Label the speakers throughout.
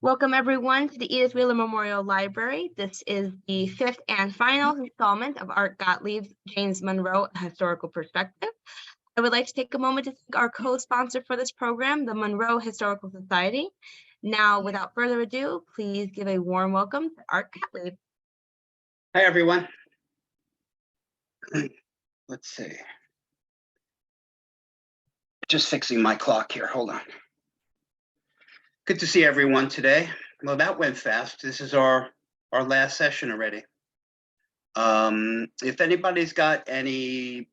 Speaker 1: Welcome everyone to the Edith Wheeler Memorial Library. This is the fifth and final installment of Arthur Gottlieb's James Monroe, A Historical Perspective. I would like to take a moment to thank our co-sponsor for this program, the Monroe Historical Society. Now, without further ado, please give a warm welcome to Arthur Gottlieb.
Speaker 2: Hi, everyone. Let's see. Just fixing my clock here. Hold on. Good to see everyone today. Well, that went fast. This is our last session already. If anybody's got any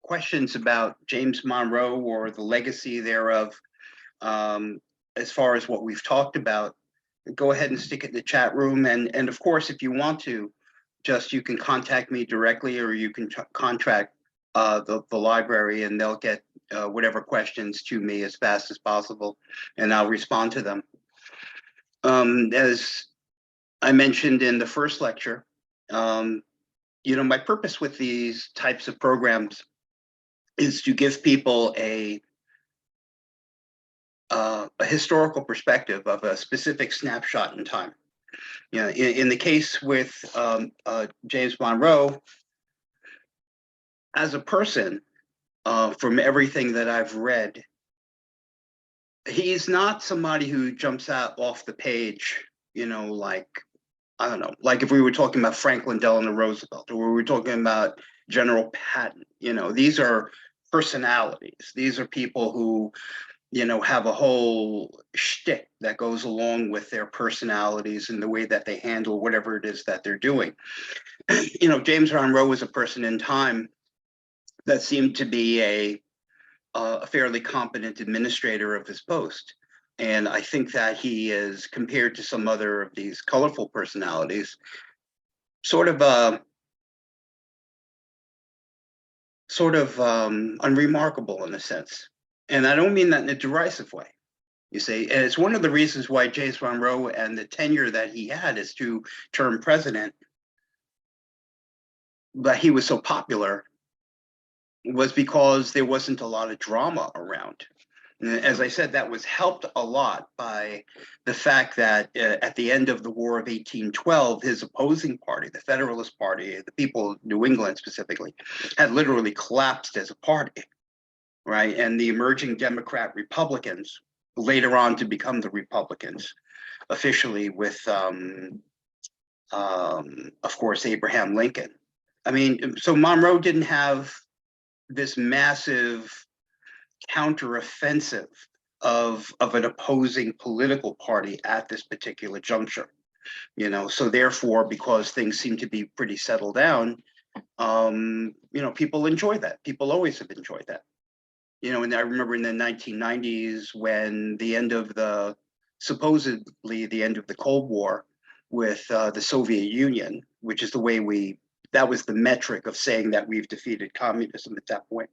Speaker 2: questions about James Monroe or the legacy thereof, as far as what we've talked about, go ahead and stick it in the chat room. And of course, if you want to, you can contact me directly, or you can contact the library, and they'll get whatever questions to me as fast as possible, and I'll respond to them. As I mentioned in the first lecture, my purpose with these types of programs is to give people a historical perspective of a specific snapshot in time. In the case with James Monroe, as a person, from everything that I've read, he's not somebody who jumps out off the page, like, I don't know, like if we were talking about Franklin Delano Roosevelt, or we were talking about General Patton. These are personalities. These are people who have a whole shtick that goes along with their personalities and the way that they handle whatever it is that they're doing. James Monroe was a person in time that seemed to be a fairly competent administrator of his post. And I think that he is, compared to some other of these colorful personalities, sort of unremarkable in a sense. And I don't mean that in a derisive way, you see. And it's one of the reasons why James Monroe and the tenure that he had as two-term president, but he was so popular, was because there wasn't a lot of drama around. And as I said, that was helped a lot by the fact that at the end of the War of 1812, his opposing party, the Federalist Party, the people of New England specifically, had literally collapsed as a party. Right, and the emerging Democrat Republicans, later on to become the Republicans, officially with, of course, Abraham Lincoln. I mean, so Monroe didn't have this massive counteroffensive of an opposing political party at this particular juncture. So therefore, because things seem to be pretty settled down, people enjoy that. People always have enjoyed that. And I remember in the 1990s when supposedly the end of the Cold War with the Soviet Union, which is the way that was the metric of saying that we've defeated communism at that point.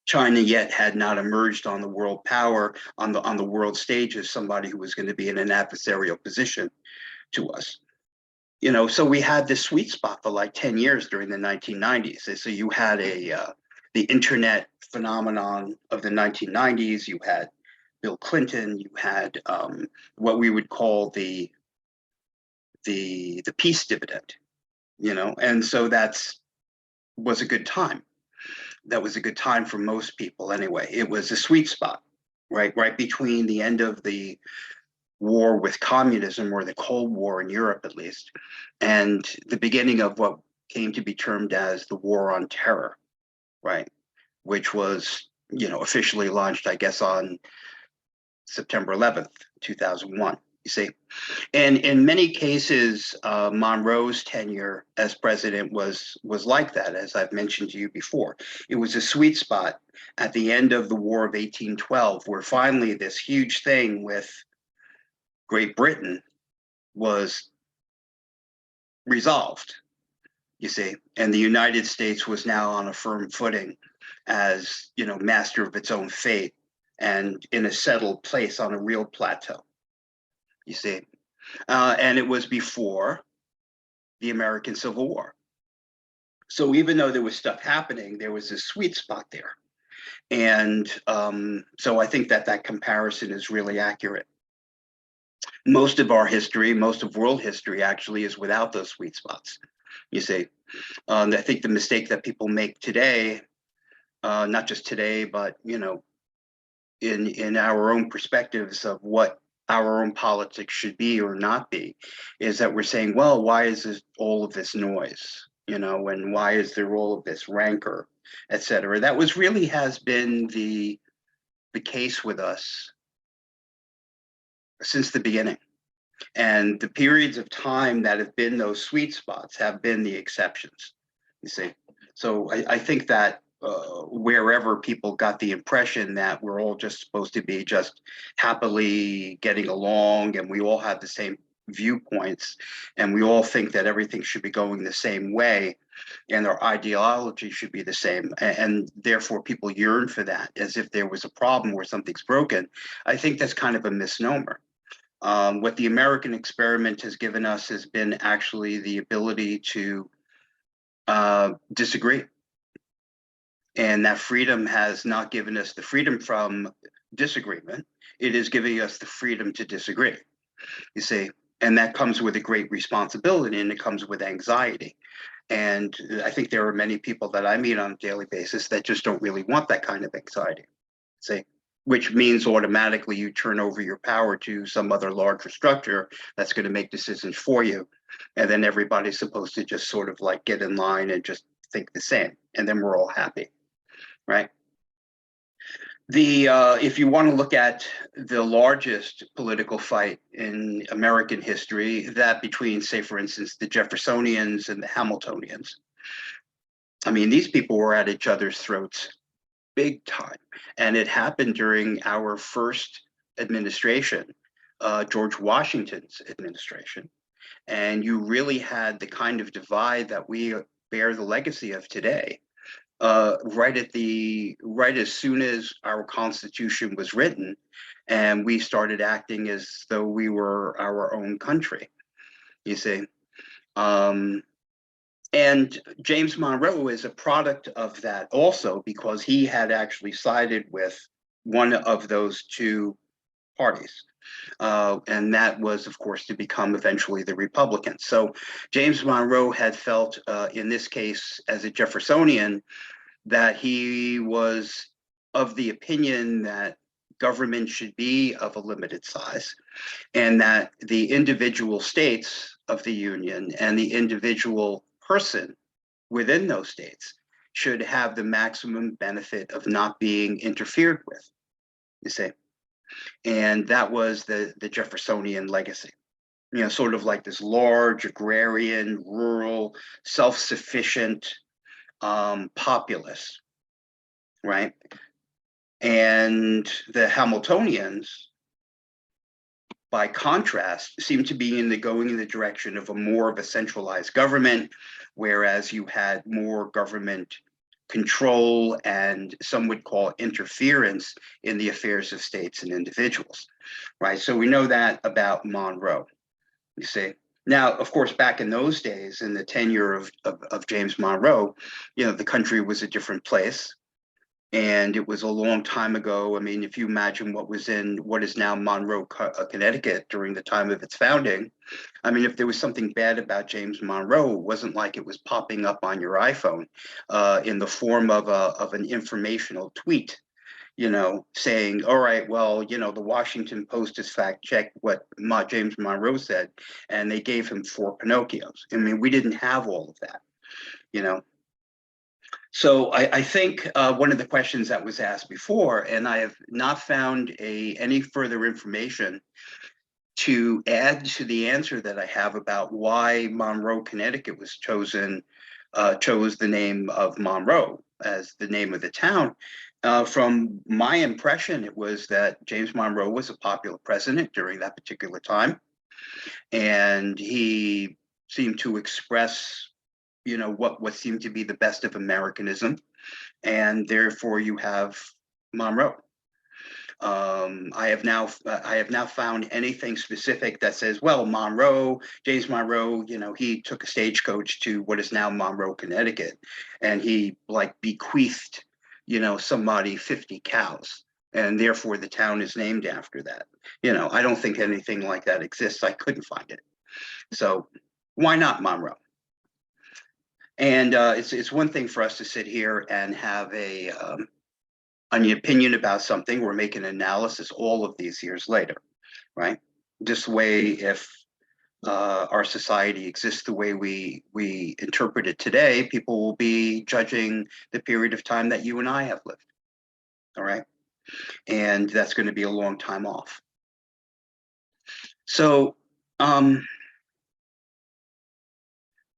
Speaker 2: China yet had not emerged on the world power, on the world stage, as somebody who was going to be in an adversarial position to us. So we had this sweet spot for like 10 years during the 1990s. So you had the internet phenomenon of the 1990s. You had Bill Clinton. You had what we would call the peace dividend, and so was a good time. That was a good time for most people anyway. It was a sweet spot, right between the end of the war with communism, or the Cold War in Europe at least, and the beginning of what came to be termed as the War on Terror. Right, which was, officially launched, I guess, on September 11th, 2001, you see. And in many cases, Monroe's tenure as president was like that, as I've mentioned to you before. It was a sweet spot at the end of the War of 1812, where finally this huge thing with Great Britain was resolved. You see, and the United States was now on a firm footing as, master of its own fate and in a settled place on a real plateau, you see. And it was before the American Civil War. So even though there was stuff happening, there was this sweet spot there. And so I think that that comparison is really accurate. Most of our history, most of world history actually is without those sweet spots, you see. I think the mistake that people make today, not just today, but, you know, in our own perspectives of what our own politics should be or not be, is that we're saying, well, why is this, all of this noise, you know, and why is there all of this rancor, et cetera. That was really has been the case with us since the beginning. And the periods of time that have been those sweet spots have been the exceptions, you see. So I think that wherever people got the impression that we're all just supposed to be just happily getting along and we all have the same viewpoints and we all think that everything should be going the same way and our ideology should be the same, and therefore people yearn for that as if there was a problem or something's broken, I think that's kind of a misnomer. What the American experiment has given us has been actually the ability to disagree. And that freedom has not given us the freedom from disagreement. It is giving us the freedom to disagree, you see. And that comes with a great responsibility and it comes with anxiety. And I think there are many people that I meet on a daily basis that just don't really want that kind of anxiety, see, which means automatically you turn over your power to some other larger structure that's going to make decisions for you. And then everybody's supposed to just sort of like get in line and just think the same. And then we're all happy, right? If you want to look at the largest political fight in American history, that between, say, for instance, the Jeffersonians and the Hamiltonians, I mean, these people were at each other's throats big time. And it happened during our first administration, George Washington's administration. And you really had the kind of divide that we bear the legacy of today. Right as soon as our Constitution was written, and we started acting as though we were our own country, you see. And James Monroe is a product of that also because he had actually sided with one of those two parties. And that was, of course, to become eventually the Republicans. So James Monroe had felt, in this case, as a Jeffersonian, that he was of the opinion that government should be of a limited size and that the individual states of the Union and the individual person within those states should have the maximum benefit of not being interfered with, you see. And that was the Jeffersonian legacy, you know, sort of like this large agrarian, rural, self-sufficient populace, right? And the Hamiltonians, by contrast, seem to be going in the direction of more of a centralized government, whereas you had more government control and some would call interference in the affairs of states and individuals, right? So we know that about Monroe, you see. Now, of course, back in those days, in the tenure of James Monroe, you know, the country was a different place. And it was a long time ago. I mean, if you imagine what was in what is now Monroe, Connecticut during the time of its founding, I mean, if there was something bad about James Monroe, it wasn't like it was popping up on your iPhone in the form of an informational tweet, you know, saying, all right, well, you know, the Washington Post has fact checked what James Monroe said, and they gave him 4 Pinocchios. I mean, we didn't have all of that, you know. So I think one of the questions that was asked before, and I have not found any further information to add to the answer that I have about why Monroe, Connecticut was chose the name of Monroe as the name of the town. From my impression, it was that James Monroe was a popular president during that particular time. And he seemed to express, you know, what seemed to be the best of Americanism, and therefore you have Monroe. I have now found anything specific that says, well, Monroe, James Monroe, you know, he took a stagecoach to what is now Monroe, Connecticut, and he like bequeathed somebody 50 cows, and therefore the town is named after that. I don't think anything like that exists. I couldn't find it. So why not Monroe? And it's one thing for us to sit here and have an opinion about something or make an analysis all of these years later, right? This way, if our society exists the way we interpret it today, people will be judging the period of time that you and I have lived, all right? And that's going to be a long time off. So I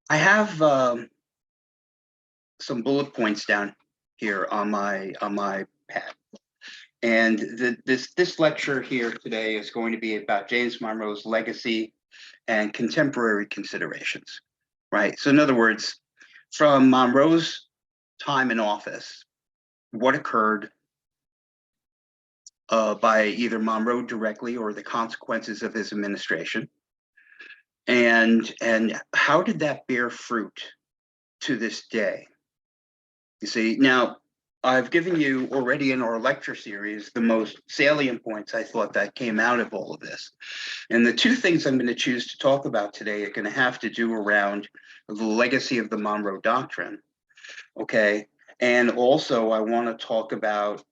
Speaker 2: have some bullet points down here on my pad. And this lecture here today is going to be about James Monroe's legacy and contemporary considerations, right? So in other words, from Monroe's time in office, what occurred by either Monroe directly or the consequences of his administration, and how did that bear fruit to this day? You see, now I've given you already in our lecture series the most salient points I thought that came out of all of this. And the two things I'm going to choose to talk about today are going to have to do around the legacy of the Monroe Doctrine, okay? And also I want to talk about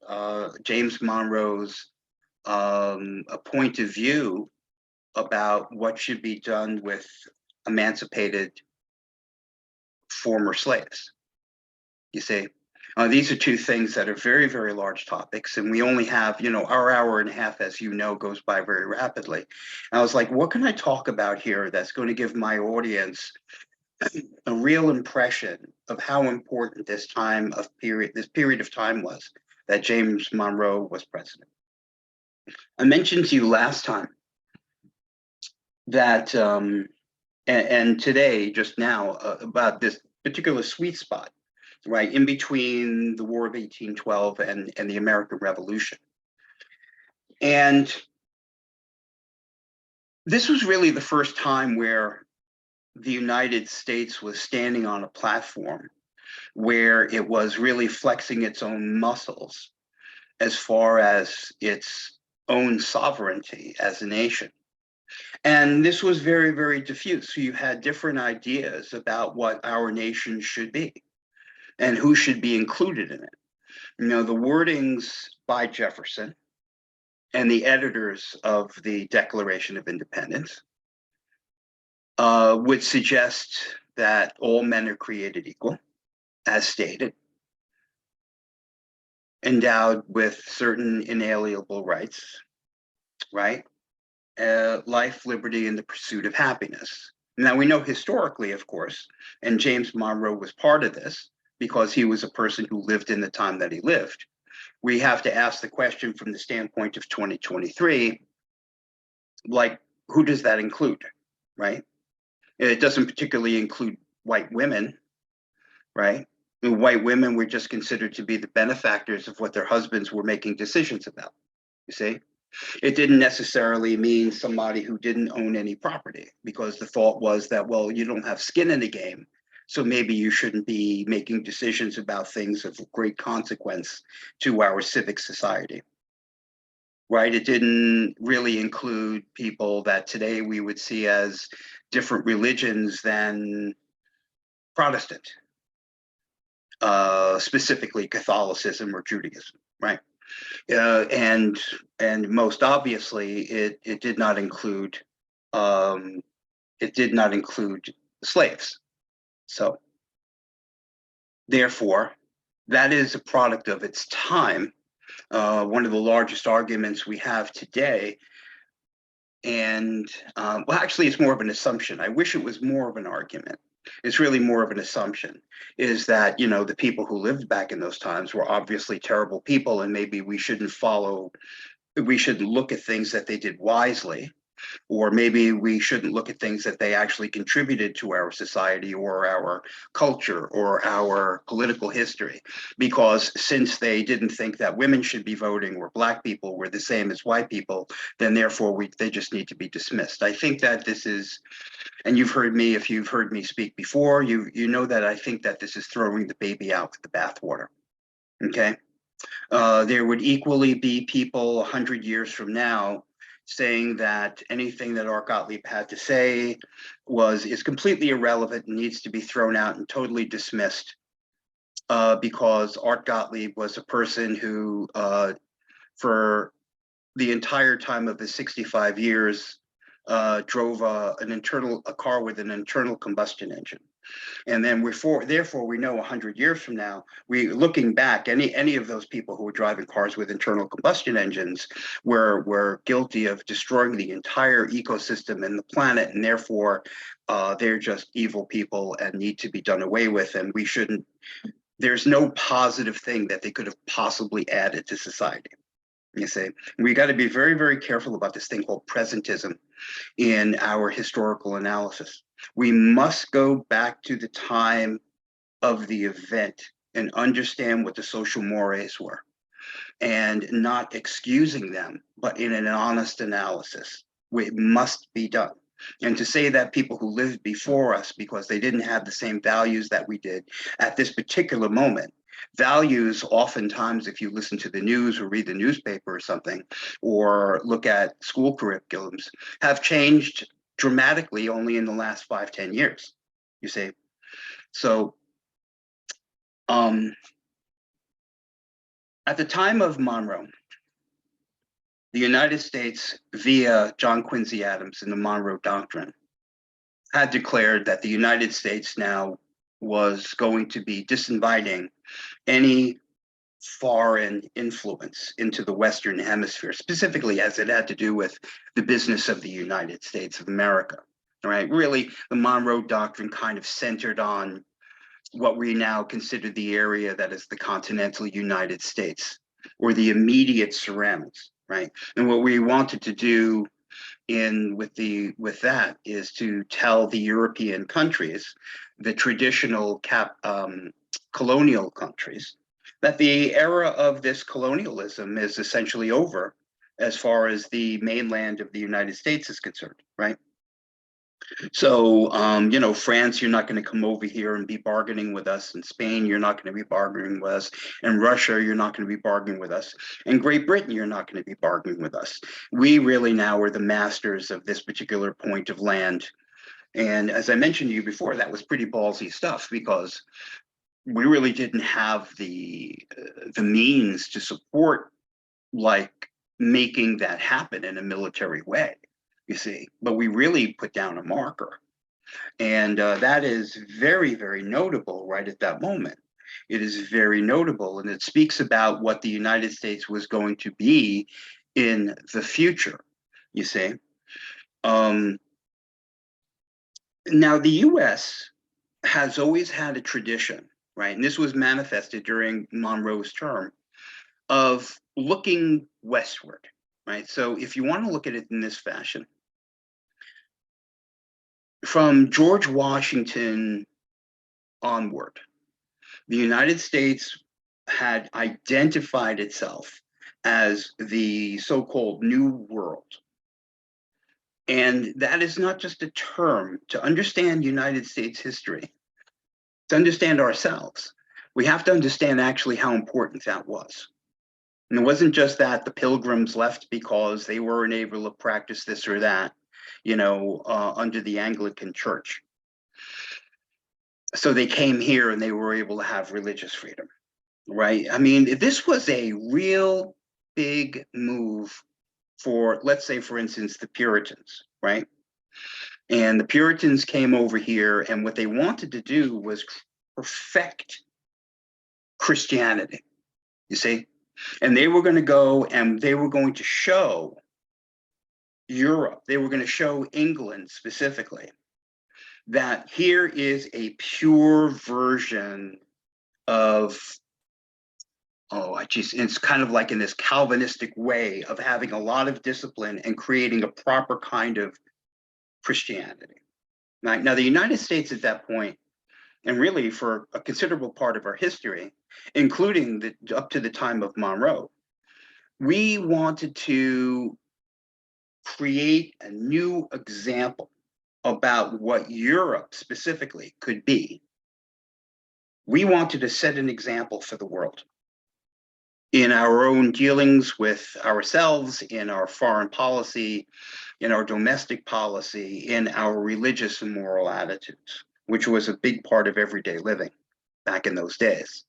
Speaker 2: James Monroe's a point of view about what should be done with emancipated former slaves. You see, these are two things that are very, very large topics, and we only have, our hour and a half, as you know, goes by very rapidly. And I was like, what can I talk about here that's going to give my audience a real impression of how important this period of time was that James Monroe was president? I mentioned to you last time that, and today, just now, about this particular sweet spot, right, in between the War of 1812 and the American Revolution. And this was really the first time where the United States was standing on a platform where it was really flexing its own muscles as far as its own sovereignty as a nation. And this was very, very diffuse. So you had different ideas about what our nation should be and who should be included in it. The wordings by Jefferson and the editors of the Declaration of Independence would suggest that all men are created equal, as stated, endowed with certain inalienable rights, right? Life, liberty, and the pursuit of happiness. Now, we know historically, of course, and James Monroe was part of this because he was a person who lived in the time that he lived. We have to ask the question from the standpoint of 2023, like, who does that include, right? It doesn't particularly include white women, right? White women were just considered to be the benefactors of what their husbands were making decisions about, you see? It didn't necessarily mean somebody who didn't own any property, because the thought was that, well, you don't have skin in the game, so maybe you shouldn't be making decisions about things of great consequence to our civic society, right? It didn't really include people that today we would see as different religions than Protestant, specifically Catholicism or Judaism, right? And most obviously, it did not include slaves. So therefore, that is a product of its time. One of the largest arguments we have today, and well, actually, it's more of an assumption. I wish it was more of an argument. It's really more of an assumption, is that, the people who lived back in those times were obviously terrible people, and maybe we shouldn't look at things that they did wisely, or maybe we shouldn't look at things that they actually contributed to our society or our culture or our political history, because since they didn't think that women should be voting or Black people were the same as white people, then therefore they just need to be dismissed. I think that this is, and if you've heard me speak before, you know that I think that this is throwing the baby out with the bathwater, okay? There would equally be people 100 years from now saying that anything that Art Gottlieb had to say is completely irrelevant and needs to be thrown out and totally dismissed, because Art Gottlieb was a person who, for the entire time of his 65 years, drove a car with an internal combustion engine. And then therefore, we know 100 years from now, looking back, any of those people who were driving cars with internal combustion engines were guilty of destroying the entire ecosystem and the planet, and therefore, they're just evil people and need to be done away with. And we shouldn't. There's no positive thing that they could have possibly added to society. You see, we got to be very, very careful about this thing called presentism in our historical analysis. We must go back to the time of the event and understand what the social mores were, and not excusing them, but in an honest analysis. It must be done. And to say that people who lived before us, because they didn't have the same values that we did at this particular moment, values oftentimes, if you listen to the news or read the newspaper or something, or look at school curriculums, have changed dramatically only in the last 5-10 years, you see. So at the time of Monroe, the United States, via John Quincy Adams and the Monroe Doctrine, had declared that the United States now was going to be disinviting any foreign influence into the Western Hemisphere, specifically as it had to do with the business of the United States of America. All right, really, the Monroe Doctrine kind of centered on what we now consider the area that is the continental United States, or the immediate surroundings, right? And what we wanted to do with that is to tell the European countries, the traditional colonial countries, that the era of this colonialism is essentially over as far as the mainland of the United States is concerned, right? So, France, you're not going to come over here and be bargaining with us. In Spain, you're not going to be bargaining with us. In Russia, you're not going to be bargaining with us. In Great Britain, you're not going to be bargaining with us. We really now are the masters of this particular point of land. And as I mentioned to you before, that was pretty ballsy stuff, because we really didn't have the means to support, like, making that happen in a military way, you see. But we really put down a marker, and that is very, very notable right at that moment. It is very notable, and it speaks about what the United States was going to be in the future, you see. Now, the U.S. has always had a tradition, right? And this was manifested during Monroe's term, of looking westward, right? So if you want to look at it in this fashion, from George Washington onward, the United States had identified itself as the so-called New World. And that is not just a term. To understand United States history, to understand ourselves, we have to understand actually how important that was. And it wasn't just that the Pilgrims left because they weren't able to practice this or that, under the Anglican Church. So they came here and they were able to have religious freedom, right? I mean, this was a real big move for, let's say, for instance, the Puritans, right? And the Puritans came over here, and what they wanted to do was perfect Christianity, you see? And they were going to go and they were going to show Europe, they were going to show England specifically, that here is a pure version of, it's kind of like in this Calvinistic way of having a lot of discipline and creating a proper kind of Christianity. Now, the United States at that point, and really for a considerable part of our history, including up to the time of Monroe, we wanted to create a new example about what Europe specifically could be. We wanted to set an example for the world. in our own dealings with ourselves, in our foreign policy, in our domestic policy, in our religious and moral attitudes, which was a big part of everyday living back in those days.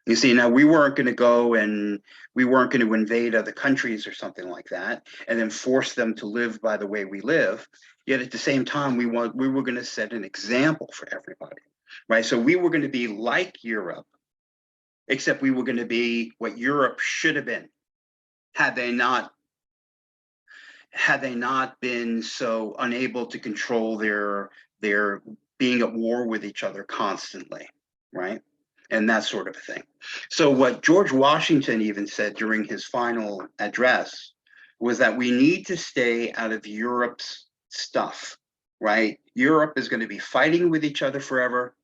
Speaker 2: You see, now we weren't going to go and we weren't going to invade other countries or something like that and then force them to live by the way we live. Yet at the same time, we were going to set an example for everybody, right? So we were going to be like Europe, except we were going to be what Europe should have been had they not been so unable to control their being at war with each other constantly, right? And that sort of thing. So what George Washington even said during his final address was that we need to stay out of Europe's stuff, right? Europe is going to be fighting with each other forever.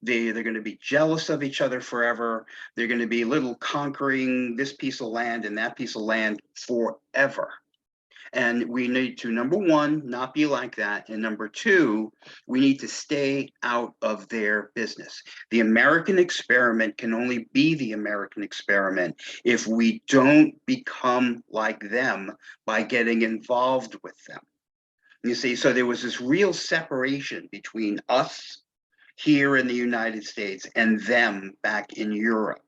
Speaker 2: They're going to be jealous of each other forever. They're going to be little conquering this piece of land and that piece of land forever. And we need to, number one, not be like that. And number two, we need to stay out of their business. The American experiment can only be the American experiment if we don't become like them by getting involved with them. You see, so there was this real separation between us here in the United States and them back in Europe.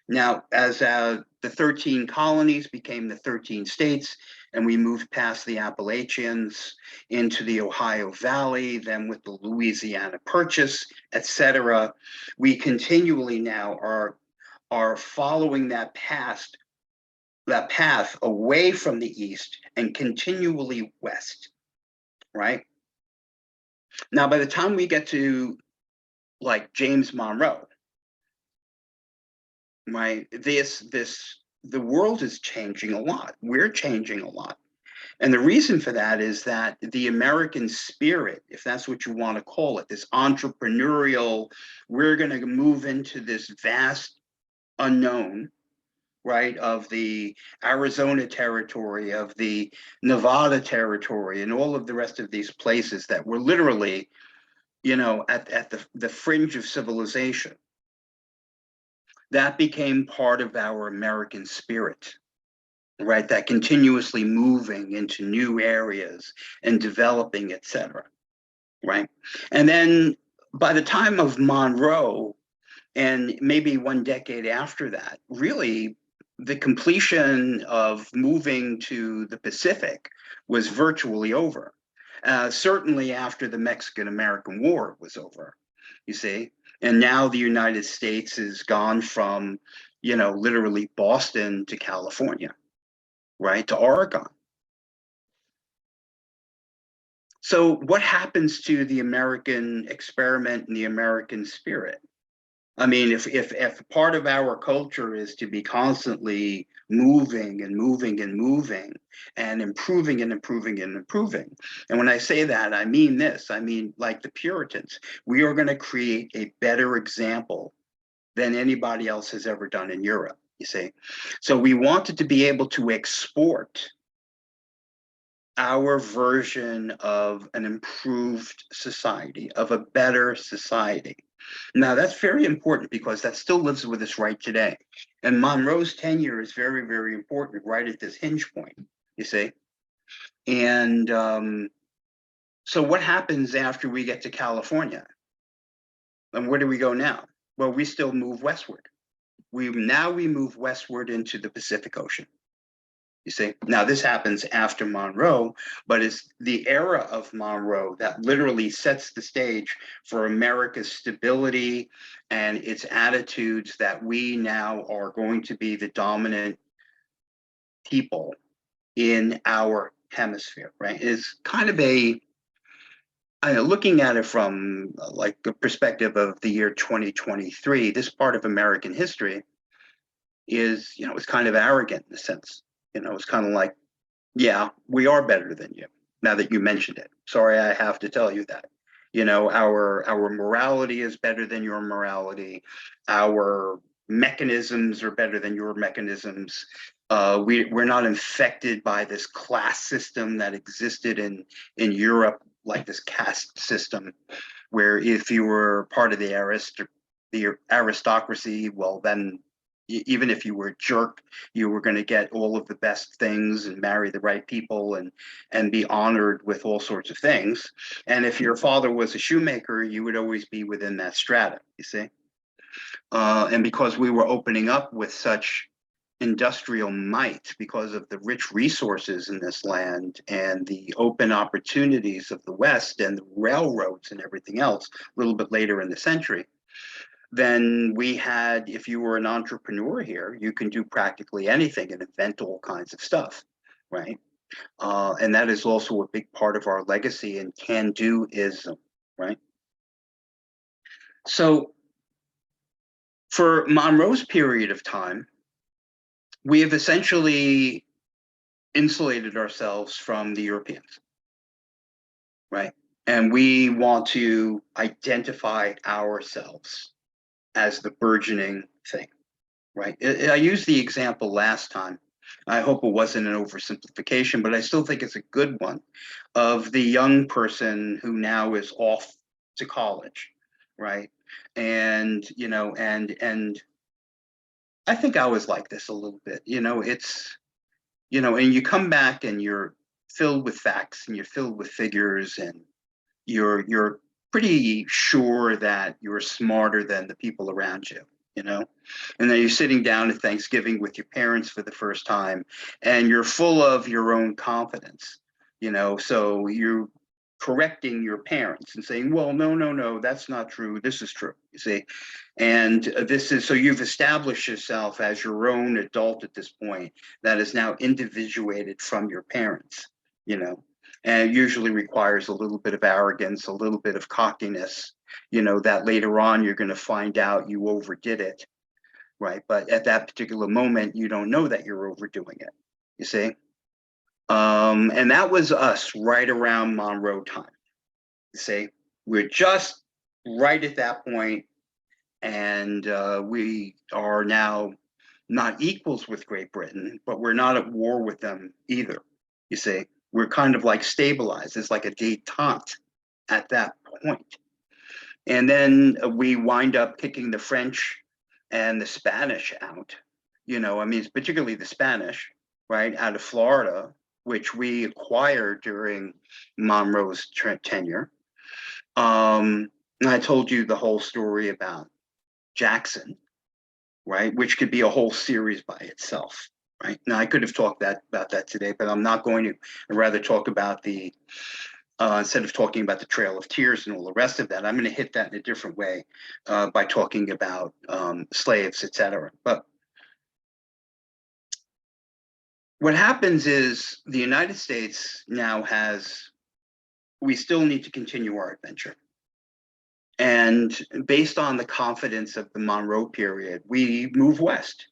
Speaker 2: Now, as the 13 colonies became the 13 states, and we moved past the Appalachians into the Ohio Valley, then with the Louisiana Purchase, etc., we continually now are following that path away from the East and continually west, right? Now, by the time we get to like James Monroe, right, the world is changing a lot. We're changing a lot. And the reason for that is that the American spirit, if that's what you want to call it, this entrepreneurial, we're going to move into this vast unknown, right, of the Arizona territory, of the Nevada territory, and all of the rest of these places that were literally, at the fringe of civilization. That became part of our American spirit, right? That continuously moving into new areas and developing, etc., right? And then by the time of Monroe, and maybe one decade after that, really the completion of moving to the Pacific was virtually over. Certainly after the Mexican-American War was over, you see. And now the United States has gone from, literally Boston to California, right, to Oregon. So what happens to the American experiment and the American spirit? I mean, if part of our culture is to be constantly moving and moving and moving and improving and improving and improving, and when I say that, I mean this, I mean, like the Puritans, we are going to create a better example than anybody else has ever done in Europe, you see. So we wanted to be able to export our version of an improved society, of a better society. Now, that's very important because that still lives with us right today. And Monroe's tenure is very, very important right at this hinge point, you see. And so what happens after we get to California? And where do we go now? Well, we still move westward. We move westward into the Pacific Ocean. You see, now this happens after Monroe, but it's the era of Monroe that literally sets the stage for America's stability and its attitudes that we now are going to be the dominant people in our hemisphere, right? It's kind of looking at it from like the perspective of the year 2023, this part of American history is, it's kind of arrogant in a sense. It's kind of like, yeah, we are better than you. Now that you mentioned it, sorry, I have to tell you that. Our morality is better than your morality. Our mechanisms are better than your mechanisms. We're not infected by this class system that existed in Europe, like this caste system, where if you were part of the aristocracy, well, then even if you were a jerk, you were going to get all of the best things and marry the right people and be honored with all sorts of things. And if your father was a shoemaker, you would always be within that strata, you see. And because we were opening up with such industrial might, because of the rich resources in this land and the open opportunities of the West and the railroads and everything else, a little bit later in the century, then we had, if you were an entrepreneur here, you can do practically anything and invent all kinds of stuff, right? And that is also a big part of our legacy and can-do-ism, right? So for Monroe's period of time, we have essentially insulated ourselves from the Europeans, right? And we want to identify ourselves as the burgeoning thing, right? I used the example last time. I hope it wasn't an oversimplification, but I still think it's a good one, of the young person who now is off to college, right? And, you know, and I think I was like this a little bit, you know, it's, you know, and you come back and you're filled with facts and you're filled with figures and you're pretty sure that you're smarter than the people around you, you know? And then you're sitting down at Thanksgiving with your parents for the first time and you're full of your own confidence, you know? So you're correcting your parents and saying, well, no, that's not true. This is true, you see? And this is, so you've established yourself as your own adult at this point that is now individuated from your parents, you know? And it usually requires a little bit of arrogance, a little bit of cockiness, you know, that later on you're going to find out you overdid it, right? But at that particular moment, you don't know that you're overdoing it, you see? And that was us right around Monroe time, you see? We're just right at that point, and we are now not equals with Great Britain, but we're not at war with them either, you see? We're kind of like stabilized. It's like a détente at that point. And then we wind up kicking the French and the Spanish out, you know, I mean, particularly the Spanish, right, out of Florida, which we acquired during Monroe's tenure. And I told you the whole story about Jackson, right, which could be a whole series by itself. Right now, I could have talked about that today, but I'm not going to. I'd rather talk about the instead of talking about the Trail of Tears and all the rest of that. I'm going to hit that in a different way by talking about slaves, etc. But what happens is the United States now has. We still need to continue our adventure, and based on the confidence of the Monroe period, we move west.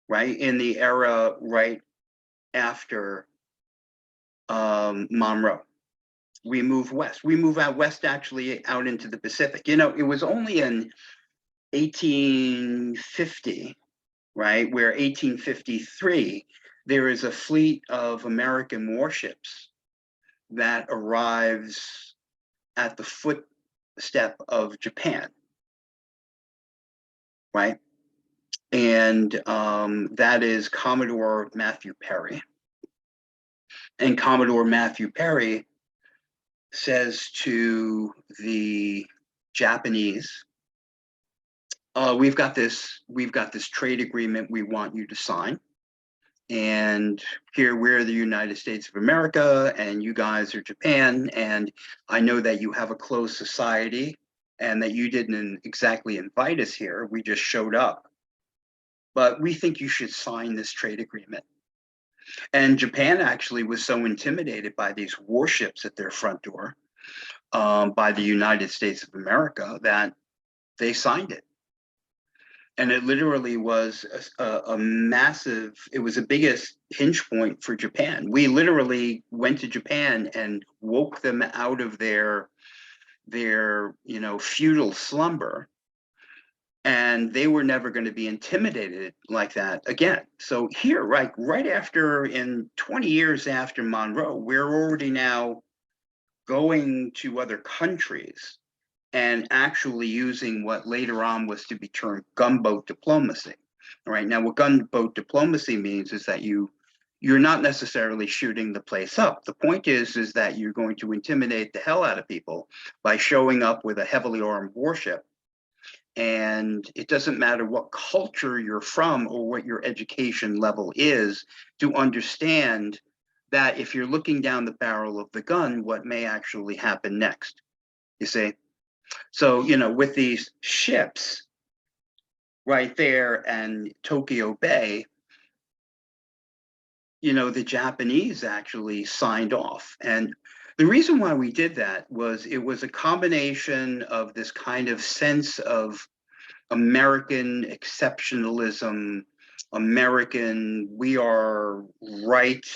Speaker 2: Right in the era right after Monroe. We move west. We move out west, actually out into the Pacific. You know, it was only in 1850, right, where 1853, there is a fleet of American warships that arrives at the footstep of Japan, right? And that is Commodore Matthew Perry. And Commodore Matthew Perry says to the Japanese, we've got this trade agreement we want you to sign. And here we're the United States of America and you guys are Japan. And I know that you have a closed society and that you didn't exactly invite us here. We just showed up. But we think you should sign this trade agreement. And Japan actually was so intimidated by these warships at their front door by the United States of America that they signed it. And it literally was a massive, it was the biggest hinge point for Japan. We literally went to Japan and woke them out of their you know, feudal slumber. And they were never going to be intimidated like that again. So here, right after, in 20 years after Monroe, we're already now going to other countries and actually using what later on was to be termed gunboat diplomacy. All right, now what gunboat diplomacy means is that you're not necessarily shooting the place up. The point is that you're going to intimidate the hell out of people by showing up with a heavily armed warship. And it doesn't matter what culture you're from or what your education level is to understand that if you're looking down the barrel of the gun, what may actually happen next, you see? So, with these ships right there and Tokyo Bay, the Japanese actually signed off. And the reason why we did that was it was a combination of this kind of sense of American exceptionalism, American, we are right,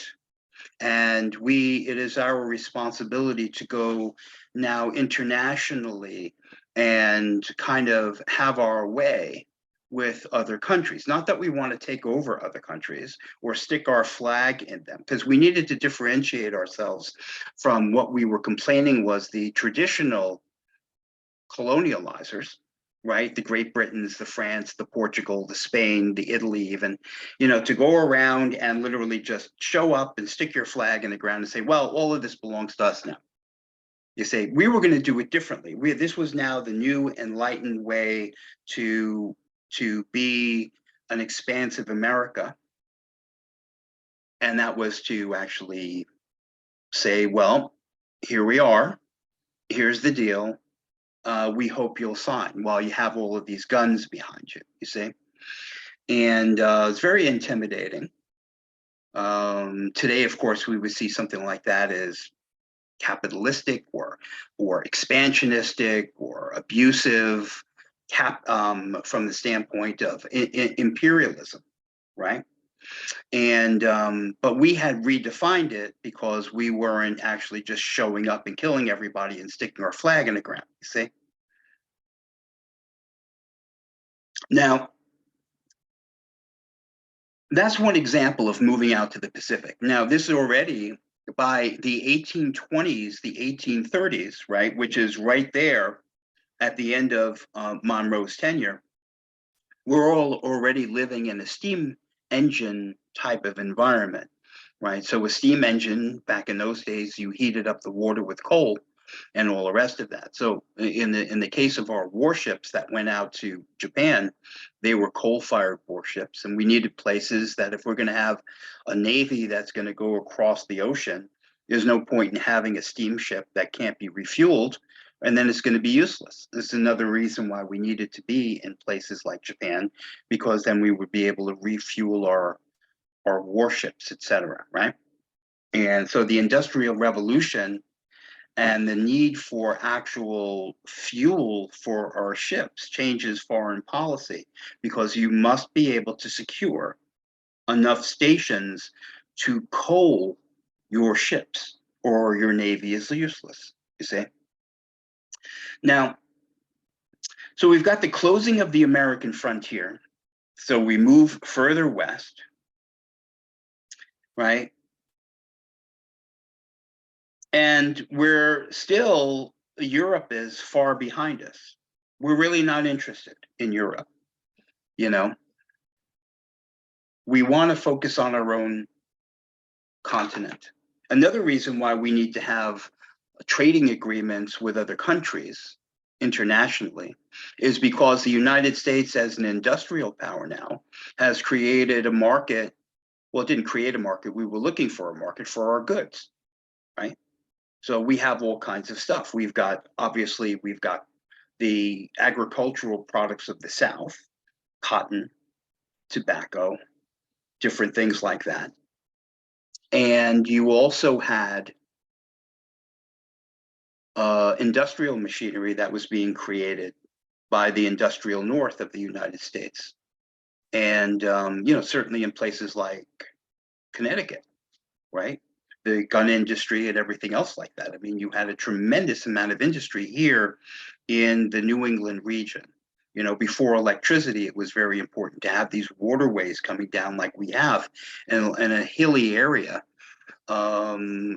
Speaker 2: and it is our responsibility to go now internationally and kind of have our way with other countries. Not that we want to take over other countries or stick our flag in them, because we needed to differentiate ourselves from what we were complaining was the traditional colonializers, right? The Great Britons, the France, the Portugal, the Spain, the Italy, even, to go around and literally just show up and stick your flag in the ground and say, well, all of this belongs to us now. You say, we were going to do it differently. This was now the new enlightened way to be an expansive America. And that was to actually say, well, here we are. Here's the deal. We hope you'll sign while you have all of these guns behind you, you see? And it's very intimidating. Today, of course, we would see something like that as capitalistic or expansionistic or abusive from the standpoint of imperialism, right? And but we had redefined it because we weren't actually just showing up and killing everybody and sticking our flag in the ground, you see? Now, that's one example of moving out to the Pacific. Now, this is already by the 1820s, the 1830s, right, which is right there at the end of Monroe's tenure. We're all already living in a steam engine type of environment, right? So a steam engine, back in those days, you heated up the water with coal and all the rest of that. So in the case of our warships that went out to Japan, they were coal-fired warships, and we needed places that if we're going to have a navy that's going to go across the ocean, there's no point in having a steamship that can't be refueled, and then it's going to be useless. This is another reason why we needed to be in places like Japan, because then we would be able to refuel our warships, etc., right? And so the Industrial Revolution and the need for actual fuel for our ships changes foreign policy, because you must be able to secure enough stations to coal your ships, or your navy is useless, you see? Now, so we've got the closing of the American frontier. So we move further west, right? And we're still, Europe is far behind us. We're really not interested in Europe, We want to focus on our own continent. Another reason why we need to have trading agreements with other countries internationally is because the United States, as an industrial power now, has created a market. Well, it didn't create a market. We were looking for a market for our goods, right? So we have all kinds of stuff. We've got the agricultural products of the South, cotton, tobacco, different things like that. And you also had industrial machinery that was being created by the industrial north of the United States. And, certainly in places like Connecticut, right? The gun industry and everything else like that. I mean, you had a tremendous amount of industry here in the New England region. Before electricity, it was very important to have these waterways coming down like we have in a hilly area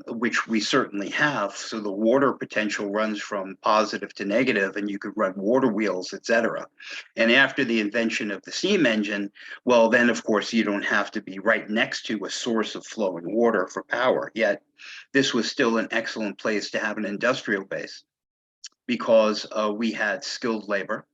Speaker 2: which we certainly have. So the water potential runs from positive to negative, and you could run water wheels, etc. And after the invention of the steam engine, well, then of course you don't have to be right next to a source of flowing water for power. Yet this was still an excellent place to have an industrial base because we had skilled labor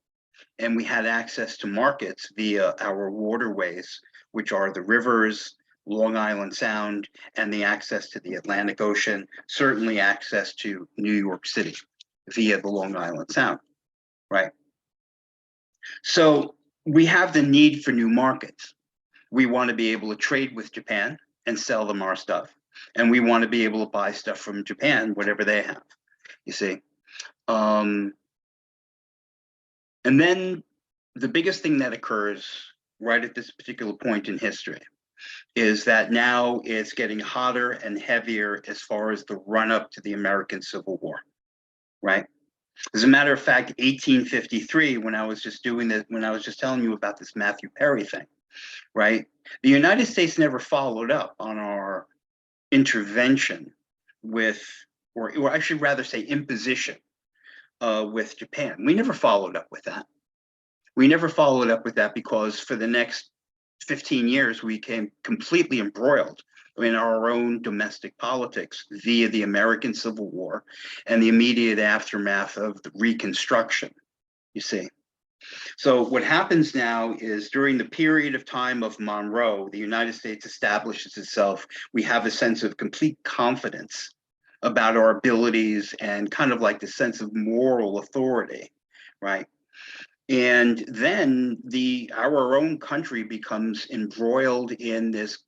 Speaker 2: and we had access to markets via our waterways, which are the rivers, Long Island Sound, and the access to the Atlantic Ocean, certainly access to New York City via the Long Island Sound, right? So we have the need for new markets. We want to be able to trade with Japan and sell them our stuff. And we want to be able to buy stuff from Japan, whatever they have, you see. And then the biggest thing that occurs right at this particular point in history is that now it's getting hotter and heavier as far as the run up to the American Civil War, right? As a matter of fact, 1853, when I was just telling you about this Matthew Perry thing, right? The United States never followed up on our intervention with, or I should rather say imposition with Japan. We never followed up with that. We never followed up with that because for the next 15 years, we became completely embroiled in our own domestic politics via the American Civil War and the immediate aftermath of the Reconstruction, you see. So what happens now is during the period of time of Monroe, the United States establishes itself. We have a sense of complete confidence about our abilities and kind of like the sense of moral authority, right? And then our own country becomes embroiled in this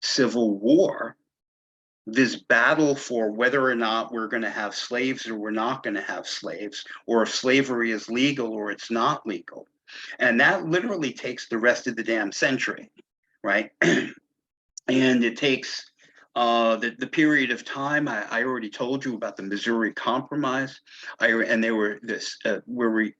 Speaker 2: civil war, this battle for whether or not we're going to have slaves or we're not going to have slaves, or if slavery is legal or it's not legal. And that literally takes the rest of the damn century, right? And it takes the period of time. I already told you about the Missouri Compromise. And they were this where we,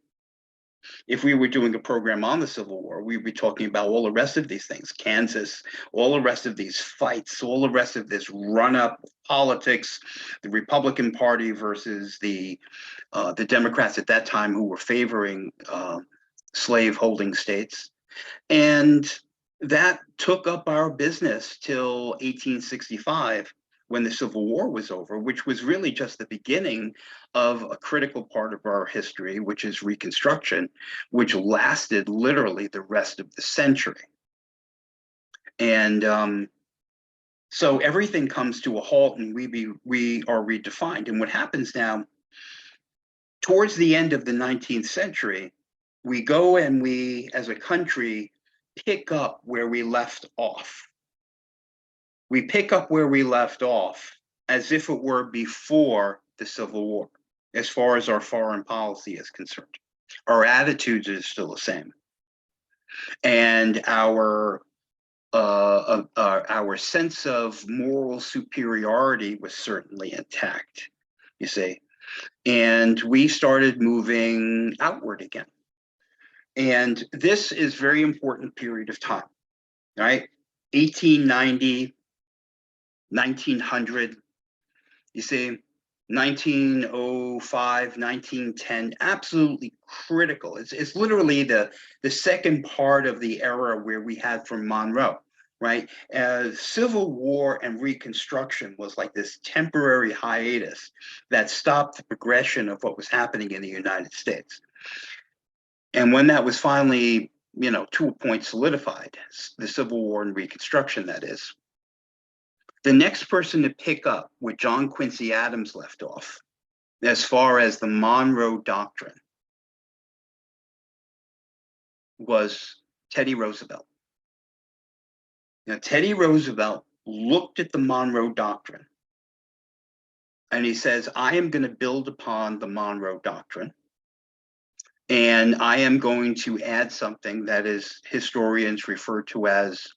Speaker 2: if we were doing a program on the Civil War, we'd be talking about all the rest of these things, Kansas, all the rest of these fights, all the rest of this run-up politics, the Republican Party versus the Democrats at that time who were favoring slave-holding states. And that took up our business till 1865, when the Civil War was over, which was really just the beginning of a critical part of our history, which is Reconstruction, which lasted literally the rest of the century. And so everything comes to a halt and we are redefined. And what happens now, towards the end of the 19th century, we go and we, as a country, pick up where we left off. We pick up where we left off as if it were before the Civil War, as far as our foreign policy is concerned. Our attitudes are still the same. And our sense of moral superiority was certainly intact, you see. And we started moving outward again. And this is a very important period of time, right? 1890, 1900, you see, 1905, 1910, absolutely critical. It's literally the second part of the era where we had from Monroe, right? Civil War and Reconstruction was like this temporary hiatus that stopped the progression of what was happening in the United States. And when that was finally, to a point solidified, the Civil War and Reconstruction, that is, the next person to pick up where John Quincy Adams left off, as far as the Monroe Doctrine, was Teddy Roosevelt. Now, Teddy Roosevelt looked at the Monroe Doctrine and he says, I am going to build upon the Monroe Doctrine, and I am going to add something that is historians refer to as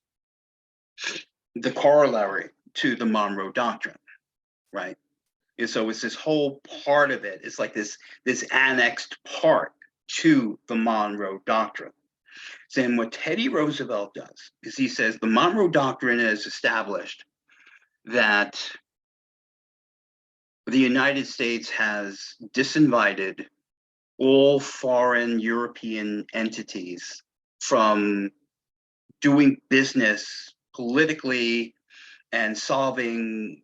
Speaker 2: the corollary to the Monroe Doctrine, right? And so it's this whole part of it. It's like this annexed part to the Monroe Doctrine. Saying what Teddy Roosevelt does is he says the Monroe Doctrine is established that the United States has disinvited all foreign European entities from doing business politically and solving,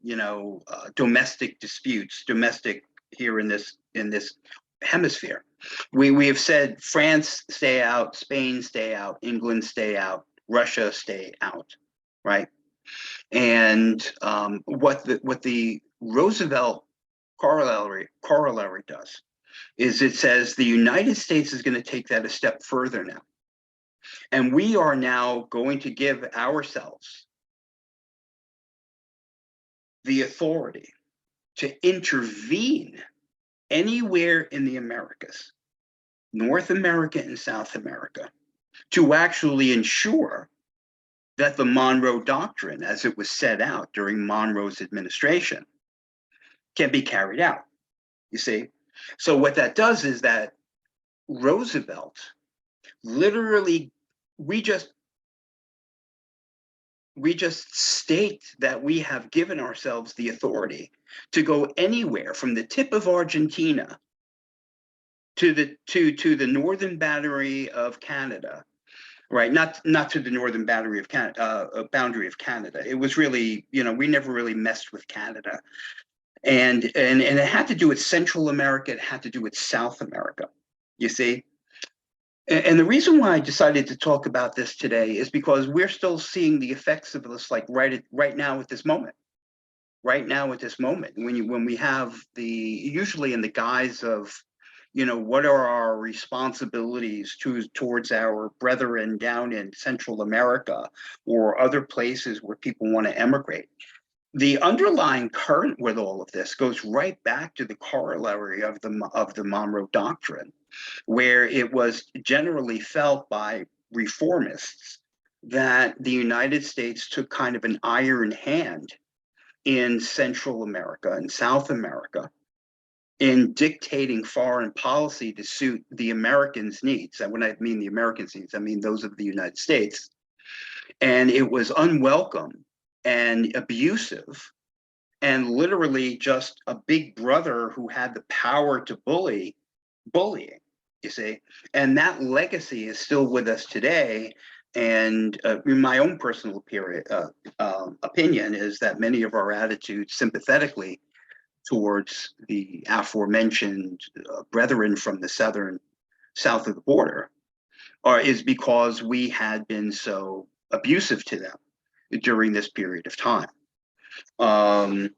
Speaker 2: domestic disputes, domestic here in this hemisphere. We have said France stay out, Spain stay out, England stay out, Russia stay out, right? And what the Roosevelt corollary does is it says the United States is going to take that a step further now. And we are now going to give ourselves the authority to intervene anywhere in the Americas, North America and South America, to actually ensure that the Monroe Doctrine, as it was set out during Monroe's administration, can be carried out, you see? So what that does is that Roosevelt literally, we just state that we have given ourselves the authority to go anywhere from the tip of Argentina to the northern boundary of Canada, right? Not to the northern boundary of Canada, boundary of Canada. It was really, we never really messed with Canada, and it had to do with Central America. It had to do with South America, you see. And the reason why I decided to talk about this today is because we're still seeing the effects of this, like right now at this moment. Right now at this moment, when we have usually in the guise of, what are our responsibilities towards our brethren down in Central America or other places where people want to emigrate. The underlying current with all of this goes right back to the corollary of the Monroe Doctrine, where it was generally felt by reformists that the United States took kind of an iron hand in Central America and South America in dictating foreign policy to suit the Americans' needs. And when I mean the Americans' needs, I mean those of the United States. And it was unwelcome and abusive and literally just a big brother who had the power to bullying, you see. And that legacy is still with us today. And in my own personal opinion is that many of our attitudes sympathetically towards the aforementioned brethren from the south of the border is because we had been so abusive to them during this period of time. And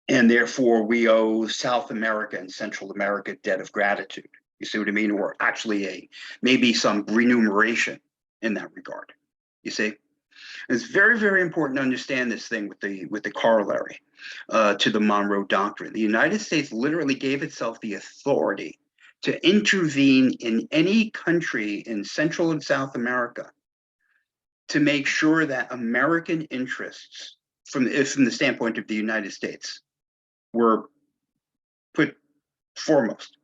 Speaker 2: therefore we owe South America and Central America a debt of gratitude. You see what I mean? Or actually maybe some remuneration in that regard, you see? It's very, very important to understand this thing with the corollary to the Monroe Doctrine. The United States literally gave itself the authority to intervene in any country in Central and South America to make sure that American interests, from the standpoint of the United States, were put foremost.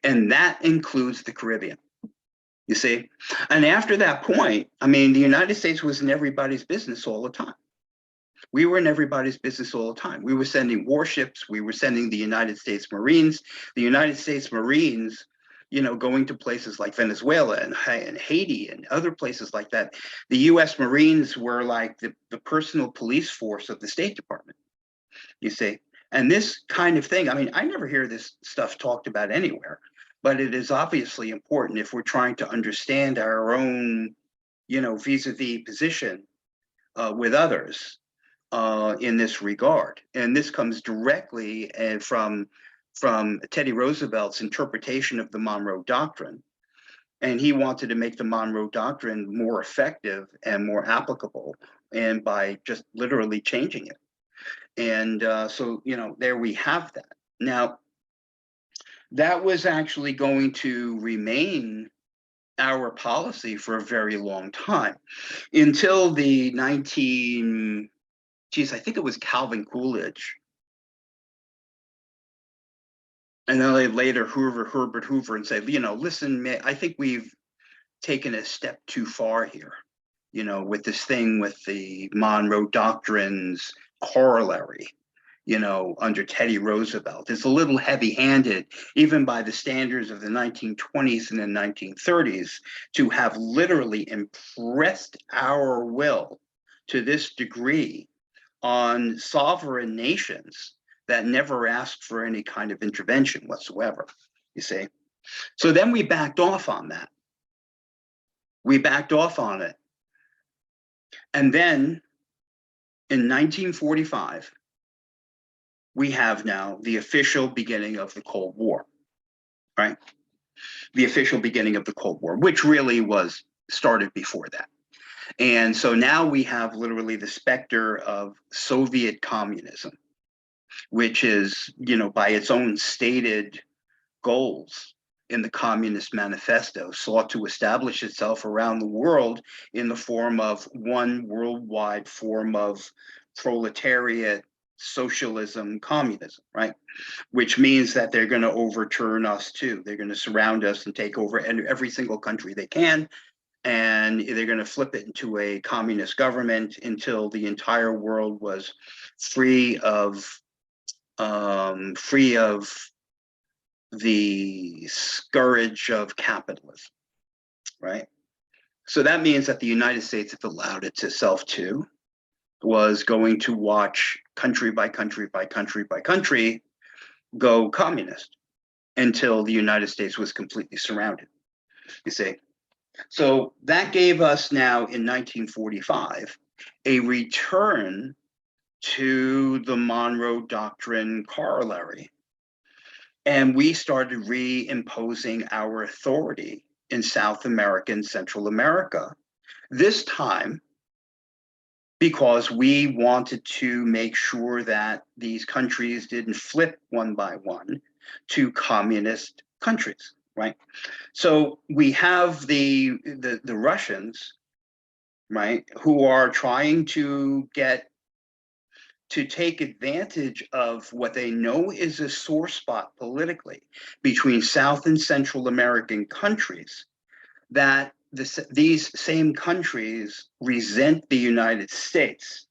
Speaker 2: And that includes the Caribbean, you see? And after that point, I mean, the United States was in everybody's business all the time. We were in everybody's business all the time. We were sending warships. We were sending the United States Marines. The United States Marines, going to places like Venezuela and Haiti and other places like that. The U.S. Marines were like the personal police force of the State Department, you see? And this kind of thing, I mean, I never hear this stuff talked about anywhere, but it is obviously important if we're trying to understand our own, vis-a-vis position with others in this regard. And this comes directly from Teddy Roosevelt's interpretation of the Monroe Doctrine. And he wanted to make the Monroe Doctrine more effective and more applicable, and by just literally changing it. And so, there we have that. Now, that was actually going to remain our policy for a very long time until the I think it was Calvin Coolidge. And then later Herbert Hoover and say, listen, man, I think we've taken a step too far here, with this thing with the Monroe Doctrines corollary, under Teddy Roosevelt. It's a little heavy-handed, even by the standards of the 1920s and the 1930s, to have literally impressed our will to this degree on sovereign nations that never asked for any kind of intervention whatsoever, you see. So then we backed off on that. We backed off on it. And then in 1945, we have now the official beginning of the Cold War, right? The official beginning of the Cold War, which really was started before that. And so now we have literally the specter of Soviet communism, which is, by its own stated goals in the Communist Manifesto, sought to establish itself around the world in the form of one worldwide form of proletariat, socialism, communism, right? Which means that they're going to overturn us too. They're going to surround us and take over every single country they can. And they're going to flip it into a communist government until the entire world was free of the scourge of capitalism, right? So that means that the United States, if allowed itself to, was going to watch country by country by country by country go communist until the United States was completely surrounded, you see. So that gave us now in 1945 a return to the Monroe Doctrine corollary. And we started reimposing our authority in South America and Central America, this time because we wanted to make sure that these countries didn't flip one by one to communist countries, right? So we have the Russians, right, who are trying to take advantage of what they know is a sore spot politically between South and Central American countries, that these same countries resent the United States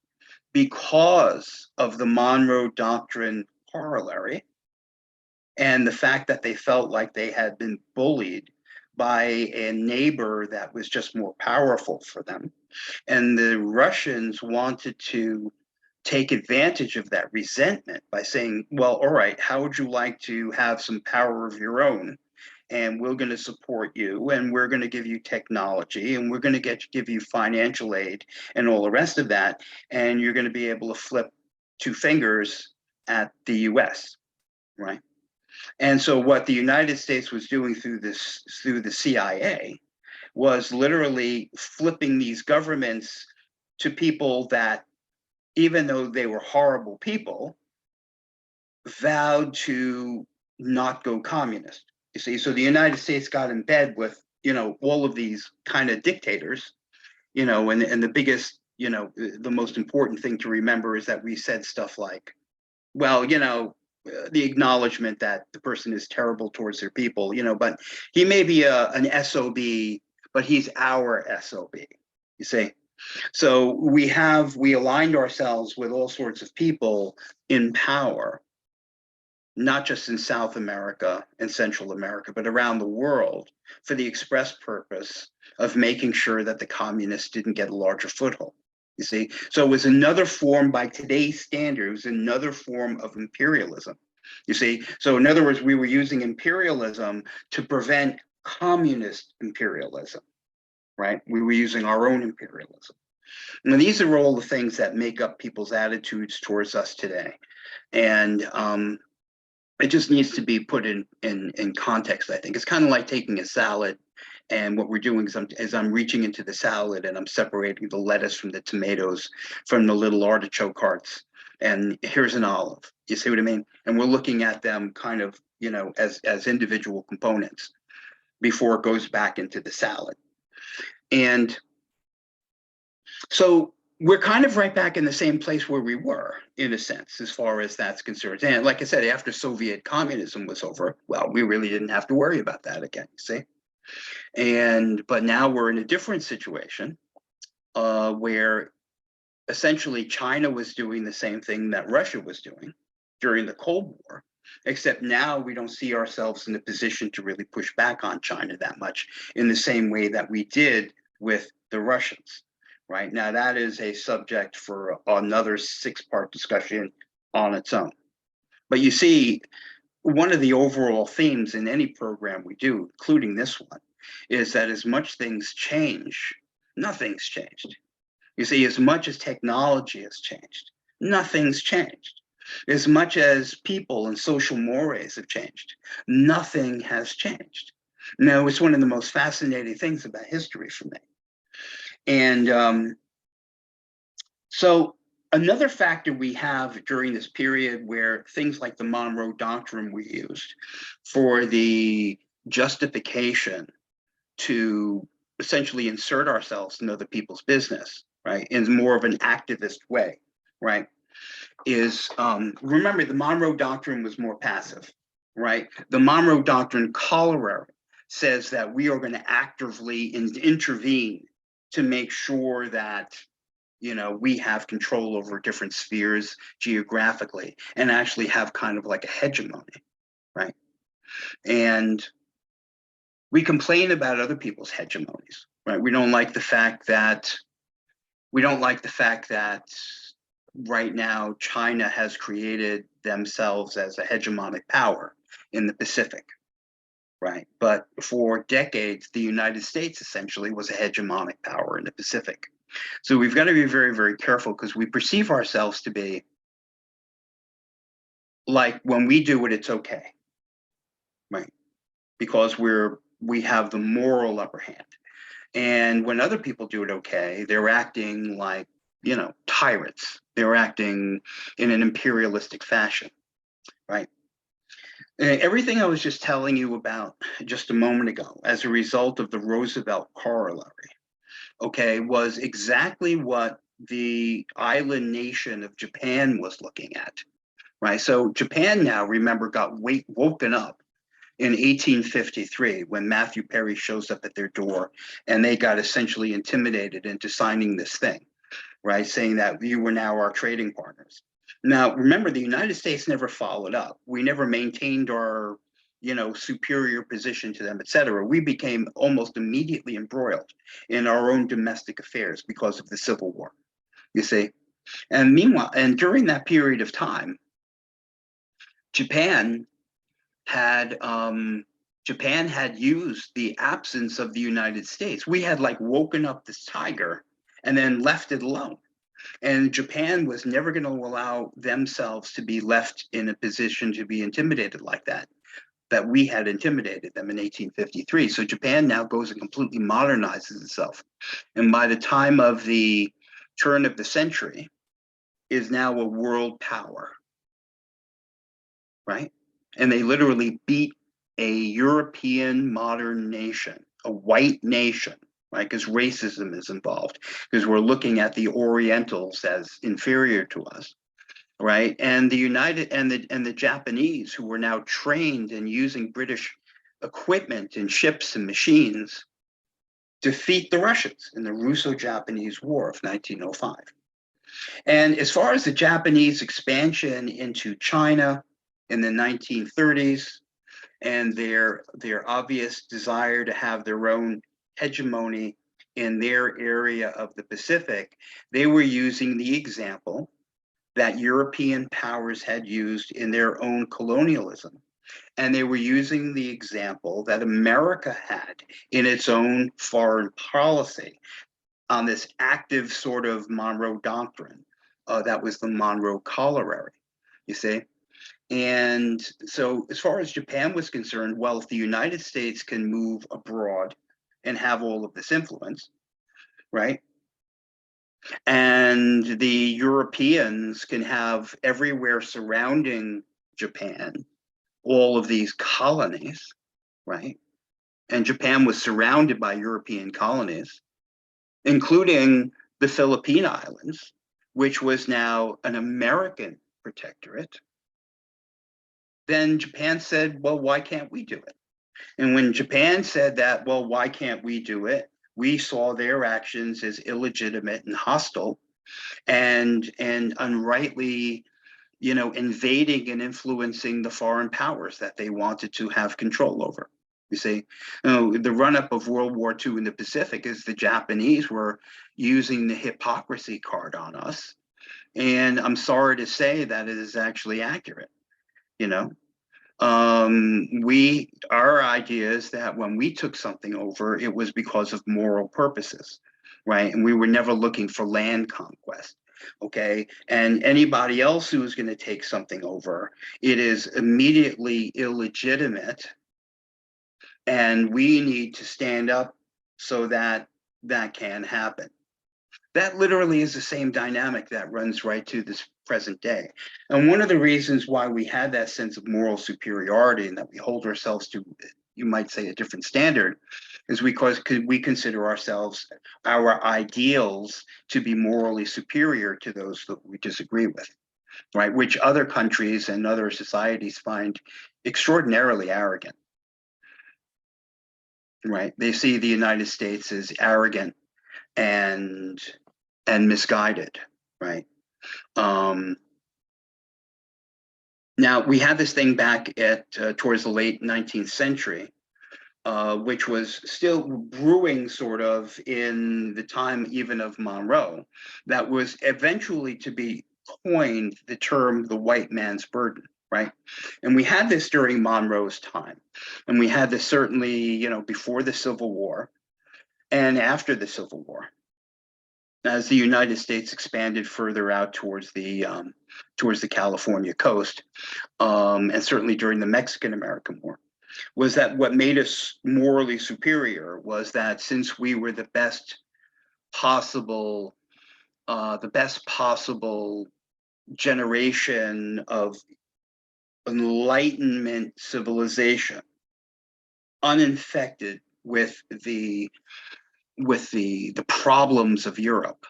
Speaker 2: because of the Monroe Doctrine corollary and the fact that they felt like they had been bullied by a neighbor that was just more powerful for them. And the Russians wanted to take advantage of that resentment by saying, well, all right, how would you like to have some power of your own? And we're going to support you, and we're going to give you technology, and we're going to give you financial aid and all the rest of that. And you're going to be able to flip two fingers at the US, right? And so what the United States was doing through the CIA was literally flipping these governments to people that, even though they were horrible people, vowed to not go communist. You see, so the United States got in bed with, all of these kind of dictators, and the biggest, the most important thing to remember is that we said stuff like, well, the acknowledgement that the person is terrible towards their people, but he may be an SOB, but he's our SOB, you see. So we aligned ourselves with all sorts of people in power, not just in South America and Central America, but around the world, for the express purpose of making sure that the communists didn't get a larger foothold. You see, so it was another form, by today's standards, another form of imperialism. You see, so in other words, we were using imperialism to prevent communist imperialism, right? We were using our own imperialism. And these are all the things that make up people's attitudes towards us today. And it just needs to be put in context, I think. It's kind of like taking a salad, and what we're doing is I'm reaching into the salad and I'm separating the lettuce from the tomatoes from the little artichoke hearts. And here's an olive. You see what I mean? And we're looking at them kind of, as individual components before it goes back into the salad. And so we're kind of right back in the same place where we were, in a sense, as far as that's concerned. And like I said, after Soviet communism was over, well, we really didn't have to worry about that again, you see? But now we're in a different situation where essentially China was doing the same thing that Russia was doing during the Cold War, except now we don't see ourselves in a position to really push back on China that much in the same way that we did with the Russians, right? Now, that is a subject for another 6-part discussion on its own. But you see, one of the overall themes in any program we do, including this one, is that as much things change, nothing's changed. You see, as much as technology has changed, nothing's changed. As much as people and social mores have changed, nothing has changed. Now, it's one of the most fascinating things about history for me. And so another factor we have during this period where things like the Monroe Doctrine were used for the justification to essentially insert ourselves in other people's business, right, in more of an activist way, right, is, remember, the Monroe Doctrine was more passive, right? The Monroe Doctrine corollary says that we are going to actively intervene to make sure that, you know, we have control over different spheres geographically and actually have kind of like a hegemony, right? And we complain about other people's hegemonies, right? We don't like the fact that right now China has created themselves as a hegemonic power in the Pacific, right? But for decades, the United States essentially was a hegemonic power in the Pacific. So we've got to be very, very careful because we perceive ourselves to be like, when we do it, it's okay, right? Because we have the moral upper hand. And when other people do it okay, they're acting like, you know, tyrants. They're acting in an imperialistic fashion, right? And everything I was just telling you about just a moment ago, as a result of the Roosevelt corollary, okay, was exactly what the island nation of Japan was looking at, right? So Japan now, remember, got woken up in 1853 when Matthew Perry shows up at their door, and they got essentially intimidated into signing this thing, right? Saying that you were now our trading partners. Now, remember, the United States never followed up. We never maintained our, you know, superior position to them, et cetera. We became almost immediately embroiled in our own domestic affairs because of the Civil War, you see. And meanwhile, and during that period of time, Japan had used the absence of the United States. We had like woken up this tiger and then left it alone. And Japan was never going to allow themselves to be left in a position to be intimidated like that we had intimidated them in 1853. So Japan now goes and completely modernizes itself. And by the time of the turn of the century, is now a world power, right? And they literally beat a European modern nation, a white nation, right? Because racism is involved, because we're looking at the Orientals as inferior to us, right? And the the Japanese, who were now trained in using British equipment and ships and machines, defeat the Russians in the Russo-Japanese War of 1905. And as far as the Japanese expansion into China in the 1930s, and their obvious desire to have their own hegemony in their area of the Pacific, they were using the example that European powers had used in their own colonialism. And they were using the example that America had in its own foreign policy on this active sort of Monroe Doctrine. That was the Monroe corollary, you see. And so as far as Japan was concerned, well, if the United States can move abroad and have all of this influence, right? And the Europeans can have everywhere surrounding Japan all of these colonies, right? And Japan was surrounded by European colonies, including the Philippine Islands, which was now an American protectorate. Then Japan said, well, why can't we do it? And when Japan said that, well, why can't we do it? We saw their actions as illegitimate and hostile and unrightly, invading and influencing the foreign powers that they wanted to have control over. You see, the run-up of World War II in the Pacific is the Japanese were using the hypocrisy card on us. And I'm sorry to say that it is actually accurate. Our idea is that when we took something over, it was because of moral purposes, right? And we were never looking for land conquest. Okay. And anybody else who is going to take something over, it is immediately illegitimate. And we need to stand up so that that can happen. That literally is the same dynamic that runs right to this present day. And one of the reasons why we had that sense of moral superiority and that we hold ourselves to, you might say, a different standard is because we consider ourselves, our ideals, to be morally superior to those that we disagree with, right? Which other countries and other societies find extraordinarily arrogant, right? They see the United States as arrogant and misguided, right? Now we had this thing back at towards the late 19th century, which was still brewing sort of in the time even of Monroe, that was eventually to be coined the term the white man's burden, right? And we had this during Monroe's time, and we had this certainly, before the Civil War and after the Civil War, as the United States expanded further out towards the California coast, and certainly during the Mexican-American War, was that what made us morally superior was that since we were the best possible generation of Enlightenment civilization, uninfected with the problems of Europe,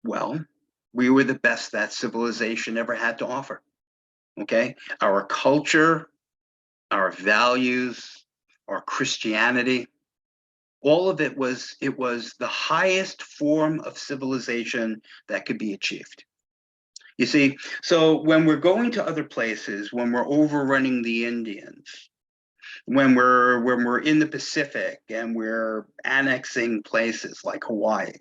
Speaker 2: well, we were the best that civilization ever had to offer. Okay, our culture, our values, our Christianity, all of it was the highest form of civilization that could be achieved. You see, so when we're going to other places, when we're overrunning the Indians, when we're in the Pacific and we're annexing places like Hawaii,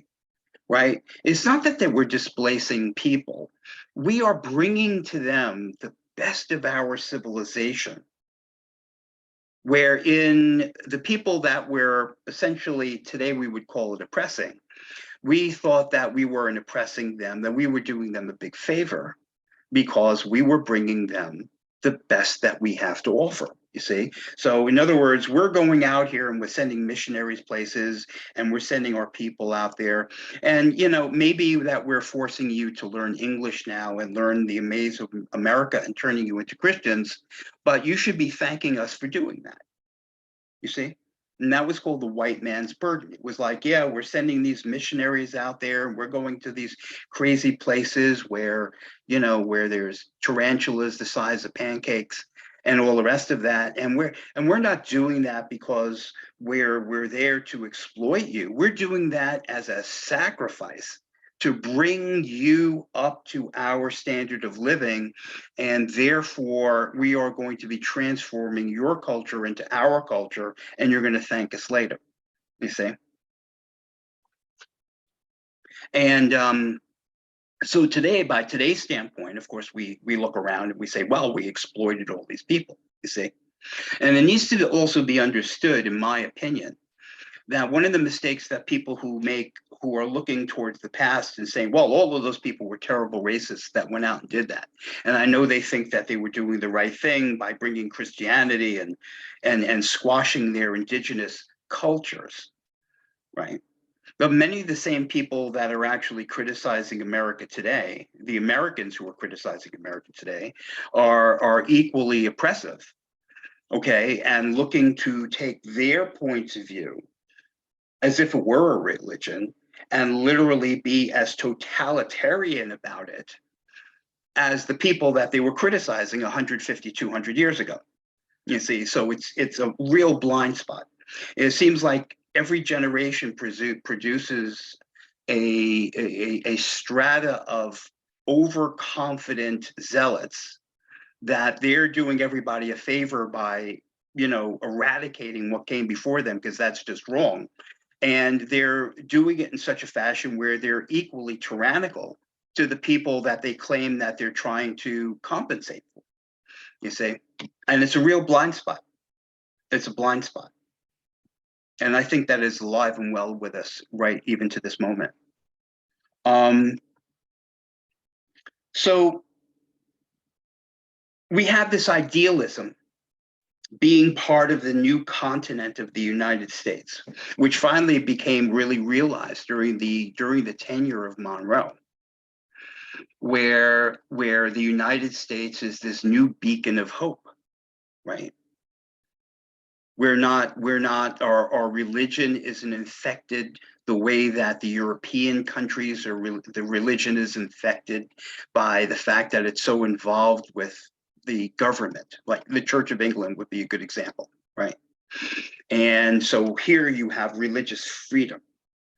Speaker 2: right? It's not that we're displacing people. We are bringing to them the best of our civilization, wherein the people that we're essentially today we would call it oppressing, we thought that we weren't oppressing them, that we were doing them a big favor because we were bringing them the best that we have to offer, you see? So in other words, we're going out here and we're sending missionaries places and we're sending our people out there. And, maybe that we're forcing you to learn English now and learn the amaze of America and turning you into Christians, but you should be thanking us for doing that, you see? And that was called the white man's burden. It was like, yeah, we're sending these missionaries out there and we're going to these crazy places where, where there's tarantulas the size of pancakes and all the rest of that. And we're not doing that because we're there to exploit you. We're doing that as a sacrifice to bring you up to our standard of living, and therefore we are going to be transforming your culture into our culture, and you're going to thank us later, you see? And so today, by today's standpoint, of course, we look around and we say, well, we exploited all these people, you see? And it needs to also be understood, in my opinion, that one of the mistakes that people who are looking towards the past and saying, well, all of those people were terrible racists that went out and did that. And I know they think that they were doing the right thing by bringing Christianity and squashing their indigenous cultures, right? But many of the same people that are actually criticizing America today, the Americans who are criticizing America today, are equally oppressive, okay, and looking to take their points of view as if it were a religion and literally be as totalitarian about it as the people that they were criticizing 150, 200 years ago. You see, so it's a real blind spot. It seems like every generation produces a strata of overconfident zealots that they're doing everybody a favor by, eradicating what came before them, because that's just wrong. And they're doing it in such a fashion where they're equally tyrannical to the people that they claim that they're trying to compensate for, you see? And it's a real blind spot. It's a blind spot. And I think that is alive and well with us, right, even to this moment. So we have this idealism being part of the new continent of the United States, which finally became really realized during the tenure of Monroe, where the United States is this new beacon of hope, right? Our religion isn't infected the way that the European countries the religion is infected by the fact that it's so involved with the government. Like the Church of England would be a good example, right? And so here you have religious freedom,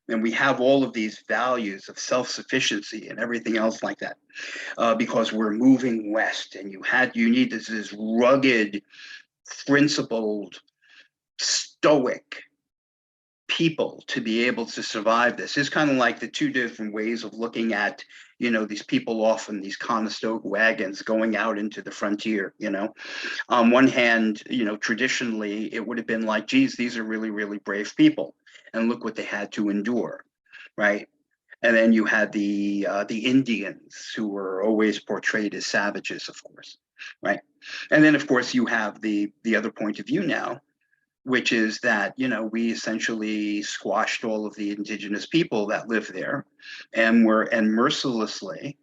Speaker 2: and we have all of these values of self-sufficiency and everything else like that, because we're moving west, and you need this rugged, principled, stoic people to be able to survive this. It's kind of like the two different ways of looking at, these people off in these Conestoga wagons going out into the frontier, On one hand, traditionally it would have been like, geez, these are really, really brave people, and look what they had to endure, right? And then you had the Indians, who were always portrayed as savages, of course, right? And then, of course, you have the other point of view now, which is that, we essentially squashed all of the indigenous people that live there, and mercilessly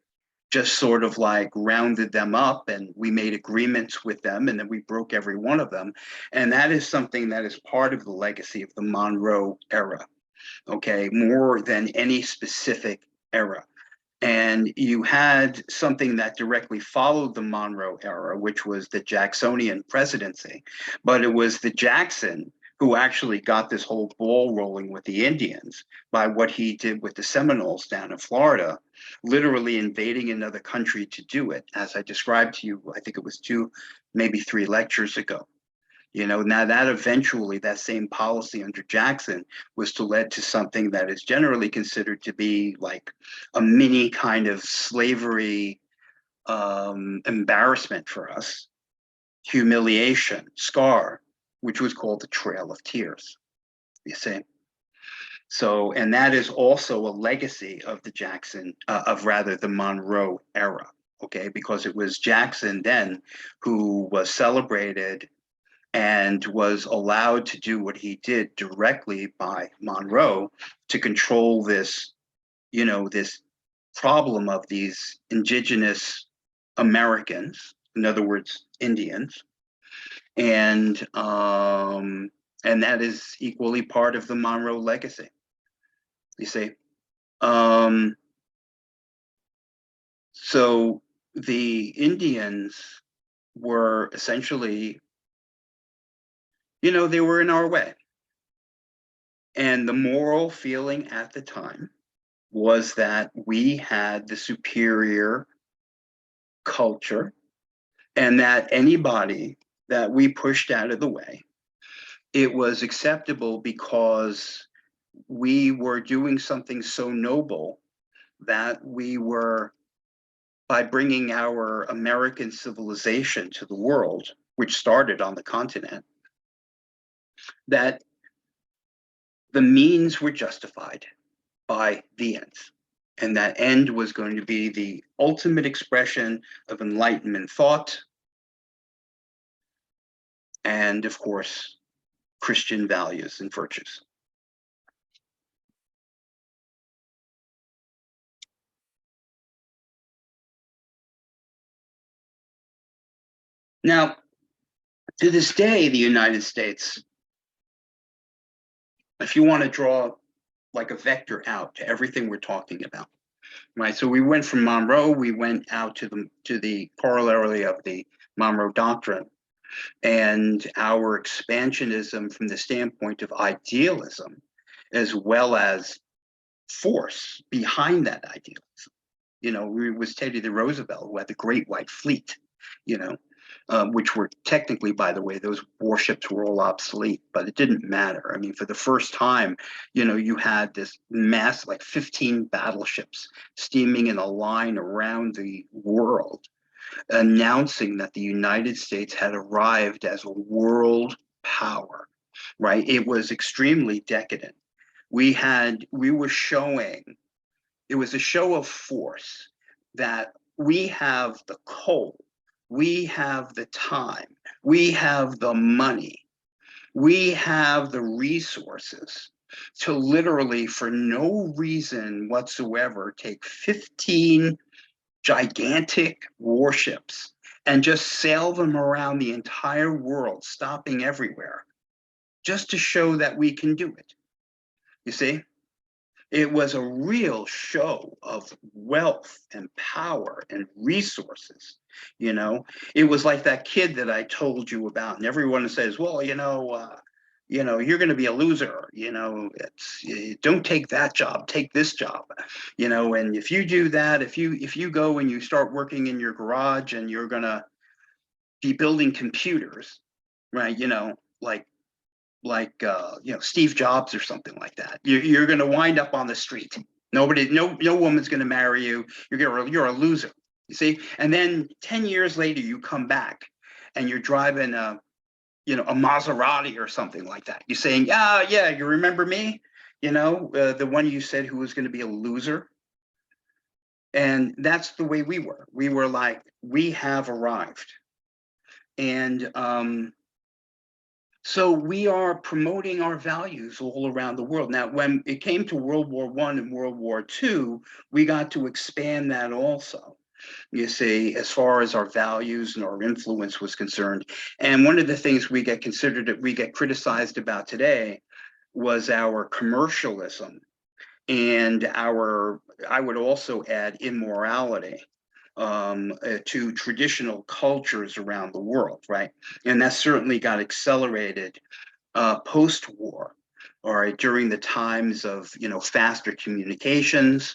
Speaker 2: just sort of like rounded them up, and we made agreements with them, and then we broke every one of them. And that is something that is part of the legacy of the Monroe era, okay, more than any specific era. And you had something that directly followed the Monroe era, which was the Jacksonian presidency. But it was the Jackson who actually got this whole ball rolling with the Indians by what he did with the Seminoles down in Florida, literally invading another country to do it. As I described to you, I think it was 2, maybe 3 lectures ago. Now that eventually that same policy under Jackson was to lead to something that is generally considered to be like a mini kind of slavery embarrassment for us, humiliation, scar, which was called the Trail of Tears, you see? So, and that is also a legacy of the the Monroe era, okay? Because it was Jackson then who was celebrated and was allowed to do what he did directly by Monroe to control this, this problem of these indigenous Americans, in other words, Indians. And that is equally part of the Monroe legacy, you see. So the Indians were essentially, they were in our way. And the moral feeling at the time was that we had the superior culture, and that anybody that we pushed out of the way, it was acceptable because we were doing something so noble that we were, by bringing our American civilization to the world, which started on the continent, that the means were justified by the ends. And that end was going to be the ultimate expression of Enlightenment thought, and of course, Christian values and virtues. Now, to this day, the United States, if you want to draw like a vector out to everything we're talking about, right? So we went from Monroe, we went out to the corollary of the Monroe Doctrine, and our expansionism from the standpoint of idealism, as well as force behind that idealism. You know, it was Teddy Roosevelt who had the Great White Fleet, you know, which were technically, by the way, those warships were all obsolete, but it didn't matter. I mean, for the first time, you know, you had this mass, like 15 battleships steaming in a line around the world, announcing that the United States had arrived as a world power, right? It was extremely decadent. We were showing, it was a show of force that we have the coal, we have the time, we have the money, we have the resources to literally, for no reason whatsoever, take 15 gigantic warships and just sail them around the entire world, stopping everywhere, just to show that we can do it. You see? It was a real show of wealth and power and resources. You know, it was like that kid that I told you about, and everyone says, "Well, you're going to be a loser. You know, don't take that job, take this job. You know, and if you do that, if you go and you start working in your garage and you're going to be building computers, right? You know, like Steve Jobs or something like that. You're going to wind up on the street. No woman's going to marry you. You're a loser. You see, and then 10 years later, you come back, and you're driving a Maserati or something like that. You're saying, yeah, you remember me? You know, the one you said who was going to be a loser. And that's the way we were. We were like, we have arrived, and so we are promoting our values all around the world. Now, when it came to World War I and World War II, we got to expand that also, you see, as far as our values and our influence was concerned. And one of the things we get criticized about today was our commercialism and I would also add, immorality to traditional cultures around the world, right? And that certainly got accelerated post-war, all right, during the times of faster communications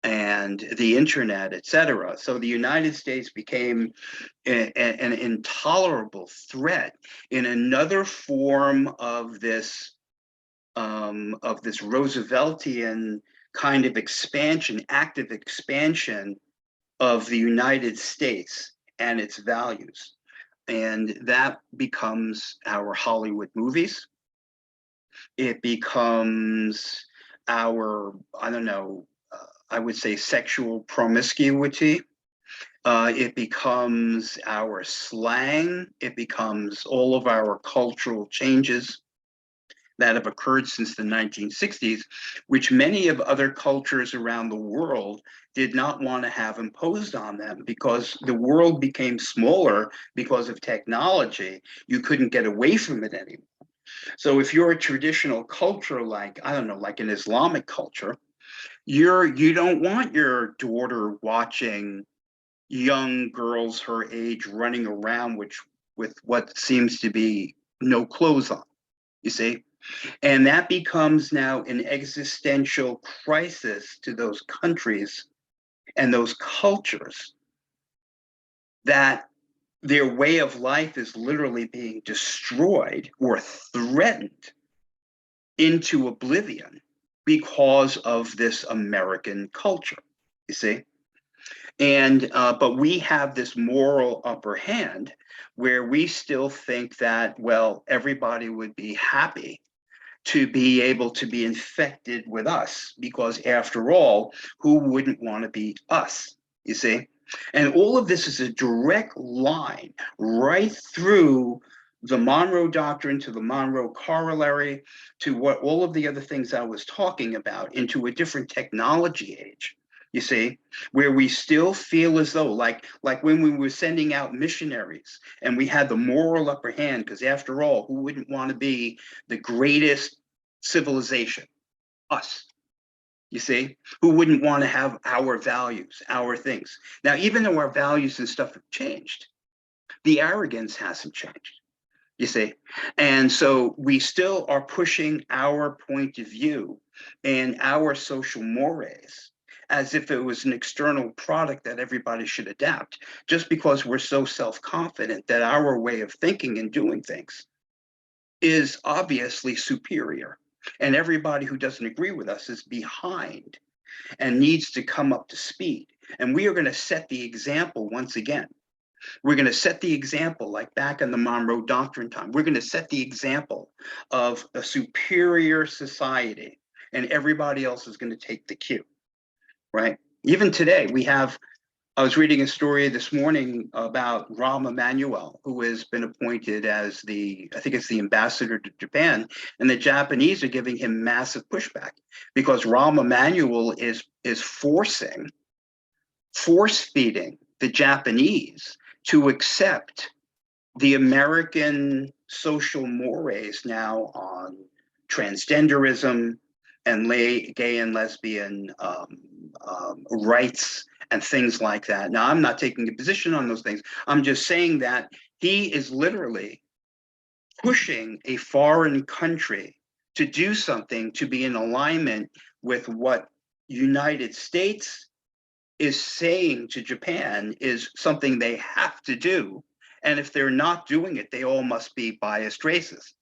Speaker 2: and the internet, et cetera. So the United States became an intolerable threat in another form of this Rooseveltian kind of expansion, active expansion of the United States and its values. And that becomes our Hollywood movies. It becomes our, I would say sexual promiscuity. It becomes our slang. It becomes all of our cultural changes that have occurred since the 1960s, which many of other cultures around the world did not want to have imposed on them because the world became smaller because of technology. You couldn't get away from it anymore. So if you're a traditional culture, like, like an Islamic culture, you don't want your daughter watching young girls her age running around with what seems to be no clothes on, you see? And that becomes now an existential crisis to those countries and those cultures, that their way of life is literally being destroyed or threatened into oblivion because of this American culture, you see? And but we have this moral upper hand where we still think that, well, everybody would be happy to be able to be infected with us, because after all, who wouldn't want to be us, you see? And all of this is a direct line right through the Monroe Doctrine, to the Monroe Corollary, to what all of the other things I was talking about, into a different technology age, you see, where we still feel as though, like when we were sending out missionaries and we had the moral upper hand, because after all, who wouldn't want to be the greatest civilization? Us. You see, who wouldn't want to have our values, our things? Now, even though our values and stuff have changed, the arrogance hasn't changed, you see? And so we still are pushing our point of view and our social mores as if it was an external product that everybody should adapt, just because we're so self-confident that our way of thinking and doing things is obviously superior. And everybody who doesn't agree with us is behind and needs to come up to speed. And we are going to set the example once again. We're going to set the example, like back in the Monroe Doctrine time. We're going to set the example of a superior society, and everybody else is going to take the cue, right? Even today, I was reading a story this morning about Rahm Emanuel, who has been appointed as I think it's the ambassador to Japan, and the Japanese are giving him massive pushback because Rahm Emanuel is force-feeding the Japanese to accept the American social mores now on transgenderism and gay and lesbian rights and things like that. Now, I'm not taking a position on those things. I'm just saying that he is literally pushing a foreign country to do something to be in alignment with what United States is saying to Japan is something they have to do. And if they're not doing it, they all must be biased racists.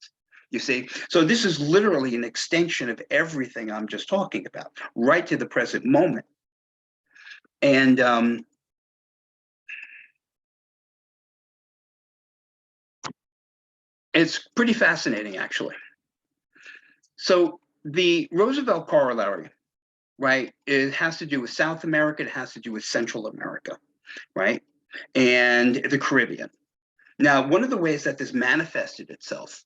Speaker 2: You see? So this is literally an extension of everything I'm just talking about, right to the present moment. And it's pretty fascinating, actually. So the Roosevelt corollary, right, it has to do with South America, it has to do with Central America, right, and the Caribbean. Now, one of the ways that this manifested itself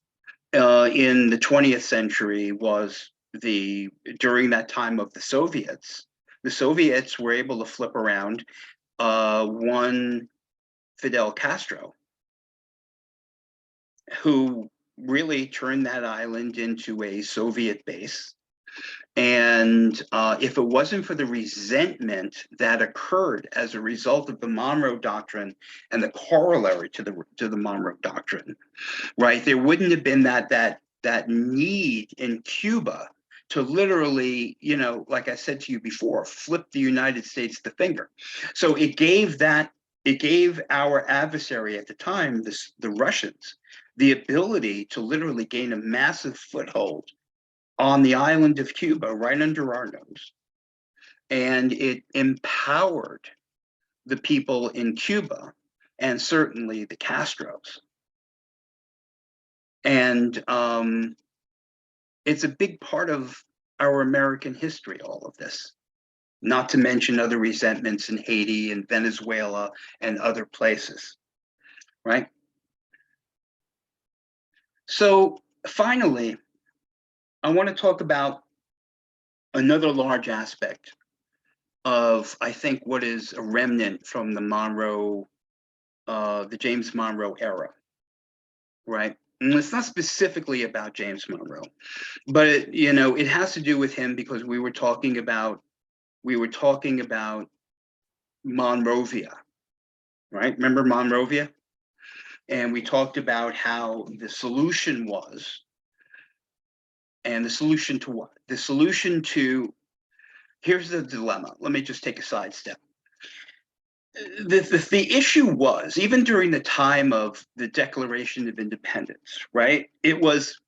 Speaker 2: in the 20th century was during that time of the Soviets were able to flip around one Fidel Castro, who really turned that island into a Soviet base. And if it wasn't for the resentment that occurred as a result of the Monroe Doctrine and the corollary to the Monroe Doctrine, right, there wouldn't have been that need in Cuba to literally, like I said to you before, flip the United States the finger. So it gave our adversary at the time, the Russians, the ability to literally gain a massive foothold on the island of Cuba, right under our nose. And it empowered the people in Cuba, and certainly the Castros. And it's a big part of our American history, all of this, not to mention other resentments in Haiti and Venezuela and other places, right? So finally, I want to talk about another large aspect of, I think, what is a remnant from the James Monroe era, right? And it's not specifically about James Monroe, but it has to do with him because we were talking about Monrovia, right? Remember Monrovia? And we talked about how the solution was, and the solution to what? The solution to, here's the dilemma. Let me just take a sidestep. The issue was, even during the time of the Declaration of Independence, right? It was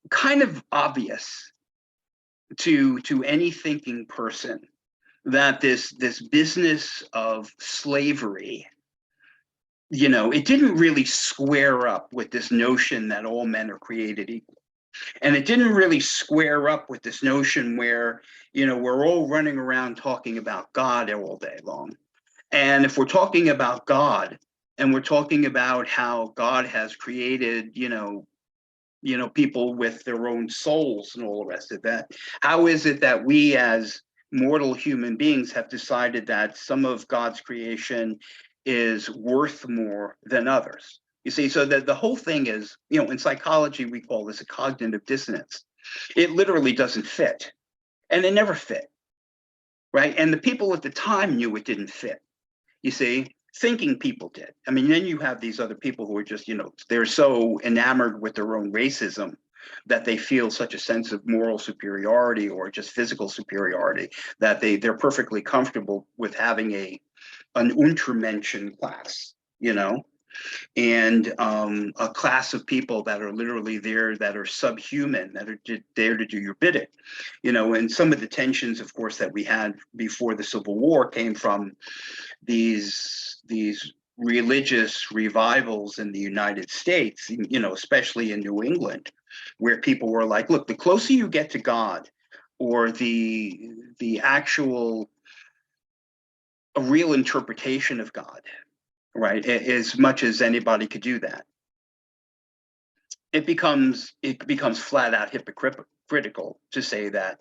Speaker 2: kind of obvious to any thinking person that this business of slavery, it didn't really square up with this notion that all men are created equal. And it didn't really square up with this notion where, we're all running around talking about God all day long. And if we're talking about God, and we're talking about how God has created, people with their own souls and all the rest of that, how is it that we as mortal human beings have decided that some of God's creation is worth more than others? You see, so that the whole thing is, in psychology, we call this a cognitive dissonance. It literally doesn't fit, and it never fit, right? And the people at the time knew it didn't fit. You see, thinking people did. I mean, then you have these other people who are just, they're so enamored with their own racism that they feel such a sense of moral superiority or just physical superiority that they're perfectly comfortable with having an Untermenschen class, you know, and a class of people that are literally there, that are subhuman, that are there to do your bidding, you know. And some of the tensions, of course, that we had before the Civil War came from these religious revivals in the United States, you know, especially in New England, where people were like, look, the closer you get to God, or the actual a real interpretation of God, right, as much as anybody could do that, it becomes flat out hypocritical to say that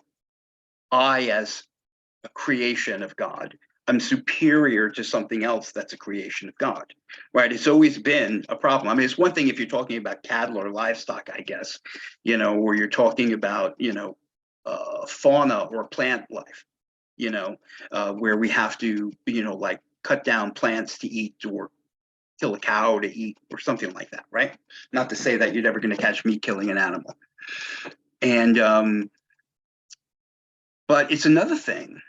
Speaker 2: I, as a creation of God, I'm superior to something else that's a creation of God, right? It's always been a problem. I mean, it's one thing if you're talking about cattle or livestock, I guess, you know, or you're talking about, you know, fauna or plant life, you know, where we have to, you know, like cut down plants to eat or kill a cow to eat or something like that, right? Not to say that you're never going to catch me killing an animal. And but it's another thing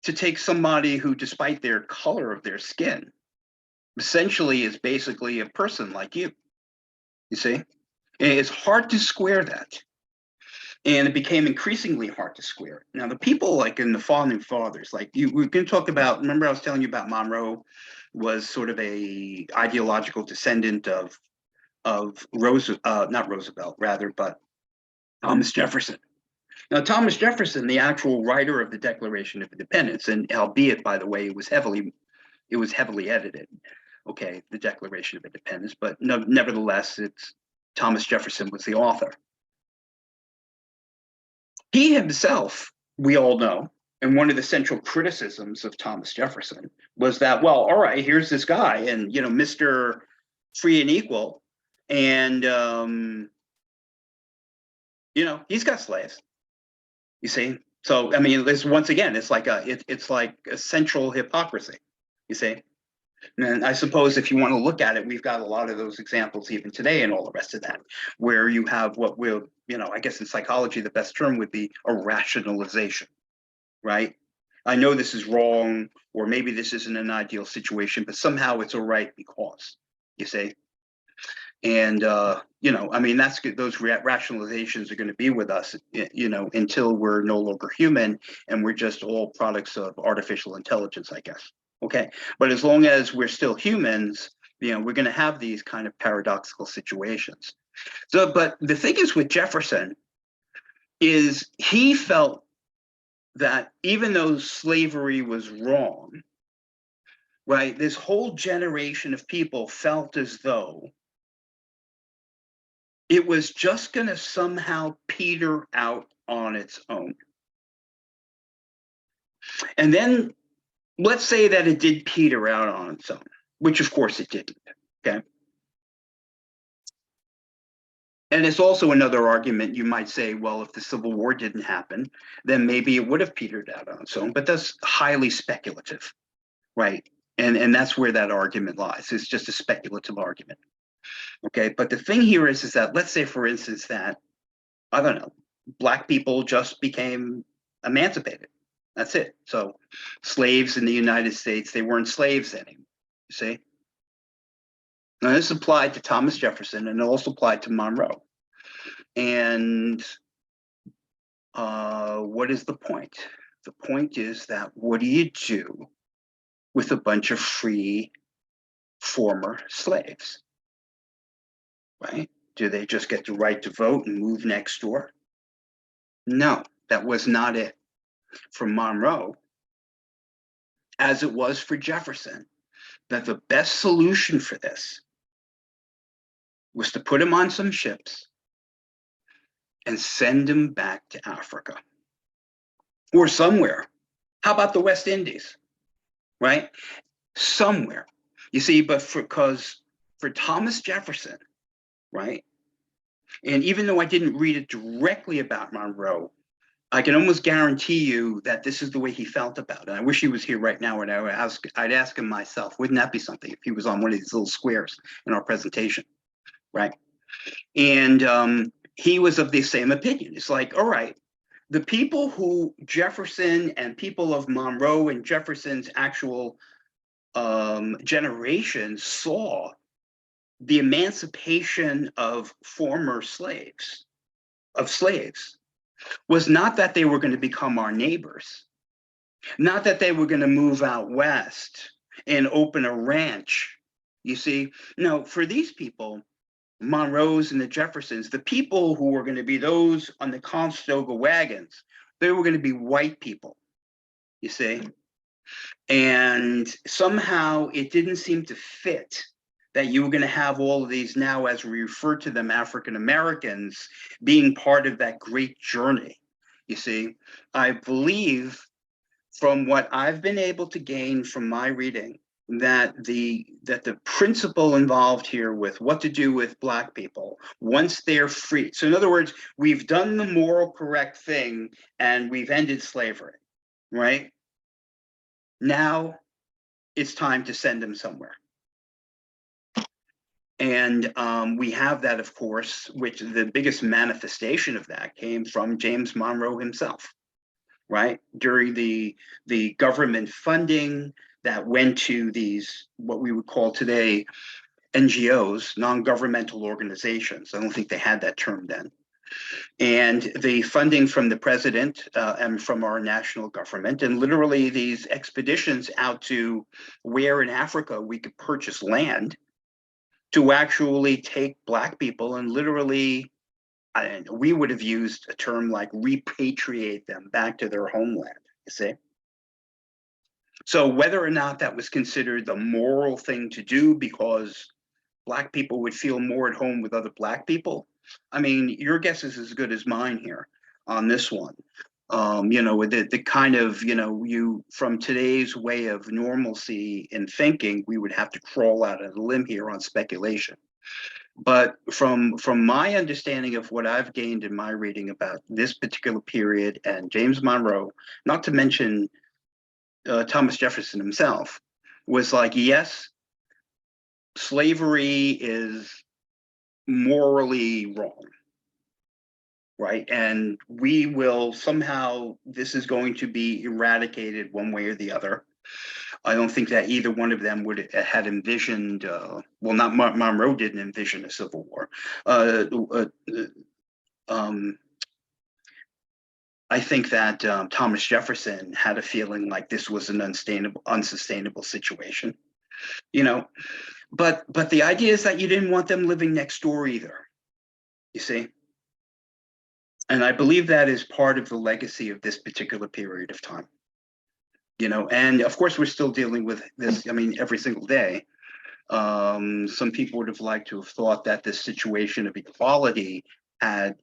Speaker 2: to take somebody who, despite their color of their skin, essentially is basically a person like you see? And it's hard to square that. And it became increasingly hard to square. Now, the people like in the founding fathers, like we're going to talk about, remember I was telling you about Monroe was sort of a ideological descendant of not Roosevelt, rather, but Thomas Jefferson. Now, Thomas Jefferson, the actual writer of the Declaration of Independence, and albeit, by the way, it was heavily edited, okay, the Declaration of Independence, but no, nevertheless, it's Thomas Jefferson was the author. He himself, we all know, and one of the central criticisms of Thomas Jefferson was that, well, all right, here's this guy, and you know, Mr. Free and Equal, and you know, he's got slaves. You see, so I mean, this once again, it's like it's like a central hypocrisy. You see, and I suppose if you want to look at it, we've got a lot of those examples even today, and all the rest of that, where you have what will, you know, I guess in psychology the best term would be a rationalization, right? I know this is wrong, or maybe this isn't an ideal situation, but somehow it's all right because, you see. And you know, I mean, that's good. Those rationalizations are going to be with us, you know, until we're no longer human and we're just all products of artificial intelligence, I guess. Okay, but as long as we're still humans, you know, we're going to have these kind of paradoxical situations. So, but the thing is with Jefferson is he felt that even though slavery was wrong, right, this whole generation of people felt as though it was just going to somehow peter out on its own. And then let's say that it did peter out on its own, which of course it didn't, okay? And it's also another argument. You might say, well, if the Civil War didn't happen, then maybe it would have petered out on its own, but that's highly speculative, right? And that's where that argument lies. It's just a speculative argument. Okay, but the thing here is that let's say, for instance, that, I don't know, Black people just became emancipated. That's it. So slaves in the United States, they weren't slaves anymore, you see? Now, this applied to Thomas Jefferson and it also applied to Monroe. And what is the point? The point is that what do you do with a bunch of free former slaves? Right? Do they just get the right to vote and move next door? No, that was not it for Monroe, as it was for Jefferson, that the best solution for this was to put them on some ships and send them back to Africa or somewhere. How about the West Indies, right? Somewhere. You see, but because for Thomas Jefferson, right? And even though I didn't read it directly about Monroe, I can almost guarantee you that this is the way he felt about it. I wish he was here right now, and I'd ask him myself, wouldn't that be something if he was on one of these little squares in our presentation, right? And he was of the same opinion. It's like, all right, the people who Jefferson and people of Monroe and Jefferson's actual generation saw the emancipation of former slaves, was not that they were going to become our neighbors, not that they were going to move out west and open a ranch. You see, no, for these people, Monroes and the Jeffersons, the people who were going to be those on the Conestoga wagons, they were going to be white people, you see. And somehow it didn't seem to fit that you were going to have all of these now, as we refer to them, African Americans, being part of that great journey. You see, I believe from what I've been able to gain from my reading, that the principle involved here with what to do with Black people once they're free. So in other words, we've done the moral correct thing and we've ended slavery, right? Now it's time to send them somewhere. And we have that, of course, which the biggest manifestation of that came from James Monroe himself, right? During the government funding that went to these, what we would call today, NGOs, non-governmental organizations. I don't think they had that term then. And the funding from the president and from our national government, and literally these expeditions out to where in Africa we could purchase land to actually take Black people and literally, we would have used a term like repatriate them back to their homeland, you see? So whether or not that was considered the moral thing to do because Black people would feel more at home with other Black people, I mean, your guess is as good as mine here on this one. You know, the kind of, you know, from today's way of normalcy in thinking, we would have to crawl out of the limb here on speculation. But from my understanding of what I've gained in my reading about this particular period and James Monroe, not to mention Thomas Jefferson himself, was like, yes, slavery is morally wrong, right? And we will somehow, this is going to be eradicated one way or the other. I don't think that either one of them would had envisioned, well, not Monroe didn't envision a civil war. I think that Thomas Jefferson had a feeling like this was an unsustainable situation, you know. But the idea is that you didn't want them living next door either, you see. And I believe that is part of the legacy of this particular period of time. You know, and of course, we're still dealing with this, I mean, every single day. Some people would have liked to have thought that this situation of equality had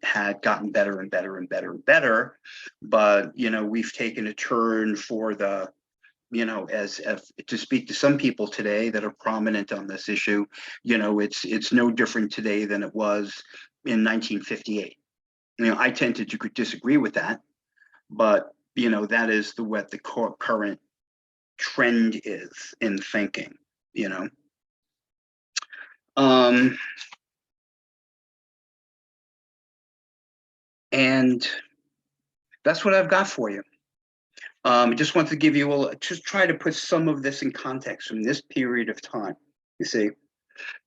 Speaker 2: gotten better and better and better and better. But, you know, we've taken a turn for the, you know, as to speak to some people today that are prominent on this issue, you know, it's no different today than it was in 1958. You know, I tend to disagree with that, but you know, that is what the current trend is in thinking, you know. And that's what I've got for you. I just want to give you just try to put some of this in context from this period of time, you see.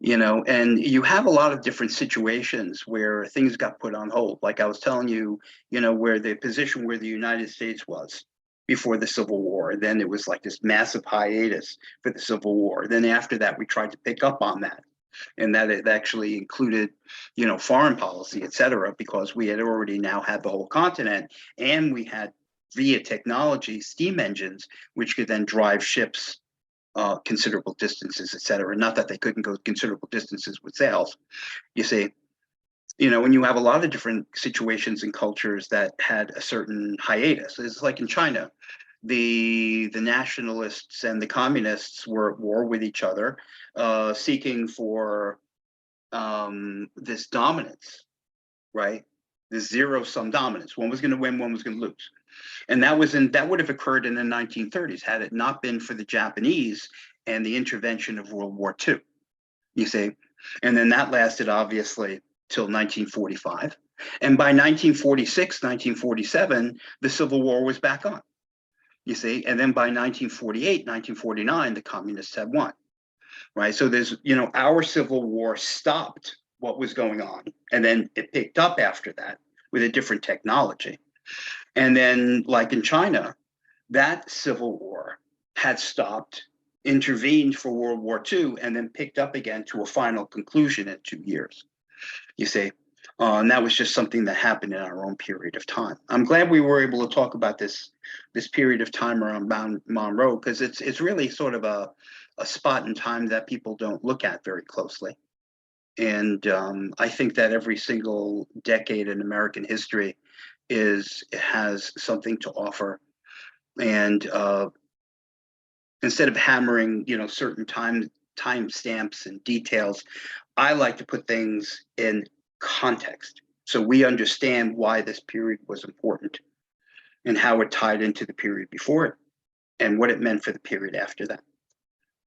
Speaker 2: You know, and you have a lot of different situations where things got put on hold. Like I was telling you, you know, where the position where the United States was before the Civil War. Then it was like this massive hiatus for the Civil War. Then after that, we tried to pick up on that. And that it actually included, you know, foreign policy, et cetera, because we had already now had the whole continent and we had via technology, steam engines, which could then drive ships considerable distances, et cetera. Not that they couldn't go considerable distances with sails, you see. You know, when you have a lot of different situations and cultures that had a certain hiatus, it's like in China, the nationalists and the communists were at war with each other, seeking for this dominance, right? This zero-sum dominance. One was going to win, one was going to lose. And that would have occurred in the 1930s had it not been for the Japanese and the intervention of World War II, you see. And then that lasted, obviously, till 1945. And by 1946, 1947, the Civil War was back on, you see. And then by 1948, 1949, the communists had won, right? So there's, our Civil War stopped what was going on. And then it picked up after that with a different technology. And then, like in China, that Civil War had stopped, intervened for World War II, and then picked up again to a final conclusion in 2 years, you see. And that was just something that happened in our own period of time. I'm glad we were able to talk about this period of time around Monroe, because it's really sort of a spot in time that people don't look at very closely. And I think that every single decade in American history has something to offer. And instead of hammering, certain time stamps and details, I like to put things in context so we understand why this period was important and how it tied into the period before it and what it meant for the period after that.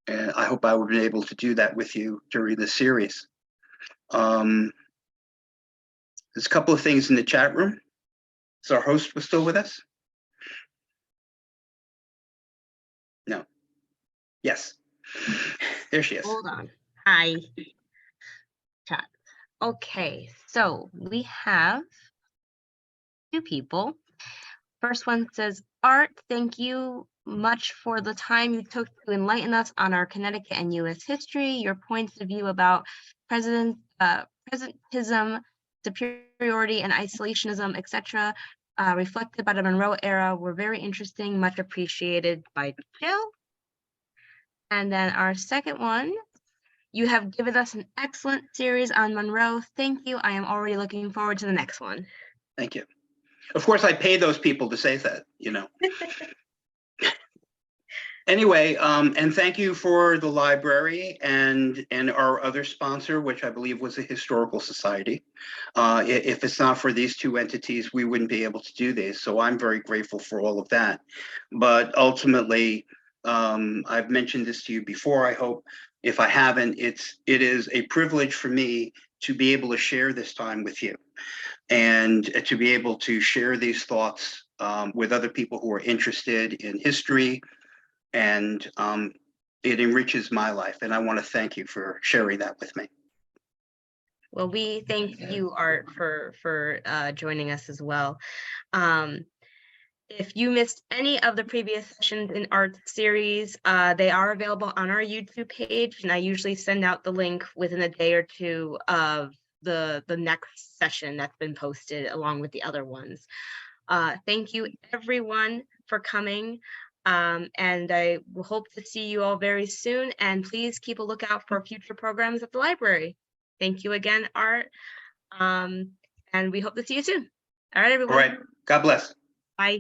Speaker 2: And I hope I will be able to do that with you during this series. There's a couple of things in the chat room. Is our host was still with us? No. Yes. There she is.
Speaker 1: Hold on. Hi. Chat. Okay, so we have 2 people. First one says, Art, thank you much for the time you took to enlighten us on our Connecticut and U.S. history. Your points of view about presentism, superiority, and isolationism, etc., reflected by the Monroe era were very interesting. Much appreciated by Jill. And then our second one, you have given us an excellent series on Monroe. Thank you. I am already looking forward to the next one.
Speaker 2: Thank you. Of course, I pay those people to say that, Anyway, and thank you for the library and our other sponsor, which I believe was the Historical Society. If it's not for these 2 entities, we wouldn't be able to do these. So I'm very grateful for all of that. But ultimately, I've mentioned this to you before, I hope. If I haven't, it is a privilege for me to be able to share this time with you and to be able to share these thoughts with other people who are interested in history. And it enriches my life. And I want to thank you for sharing that with me.
Speaker 1: Well, we thank you, Art, for joining us as well. If you missed any of the previous sessions in Art's series, they are available on our YouTube page, and I usually send out the link within a day or 2 of the next session that's been posted along with the other ones. Thank you, everyone, for coming. And I will hope to see you all very soon, and please keep a lookout for future programs at the library. Thank you again, Art, and we hope to see you soon. All right, everyone.
Speaker 2: All right. God bless.
Speaker 1: Bye.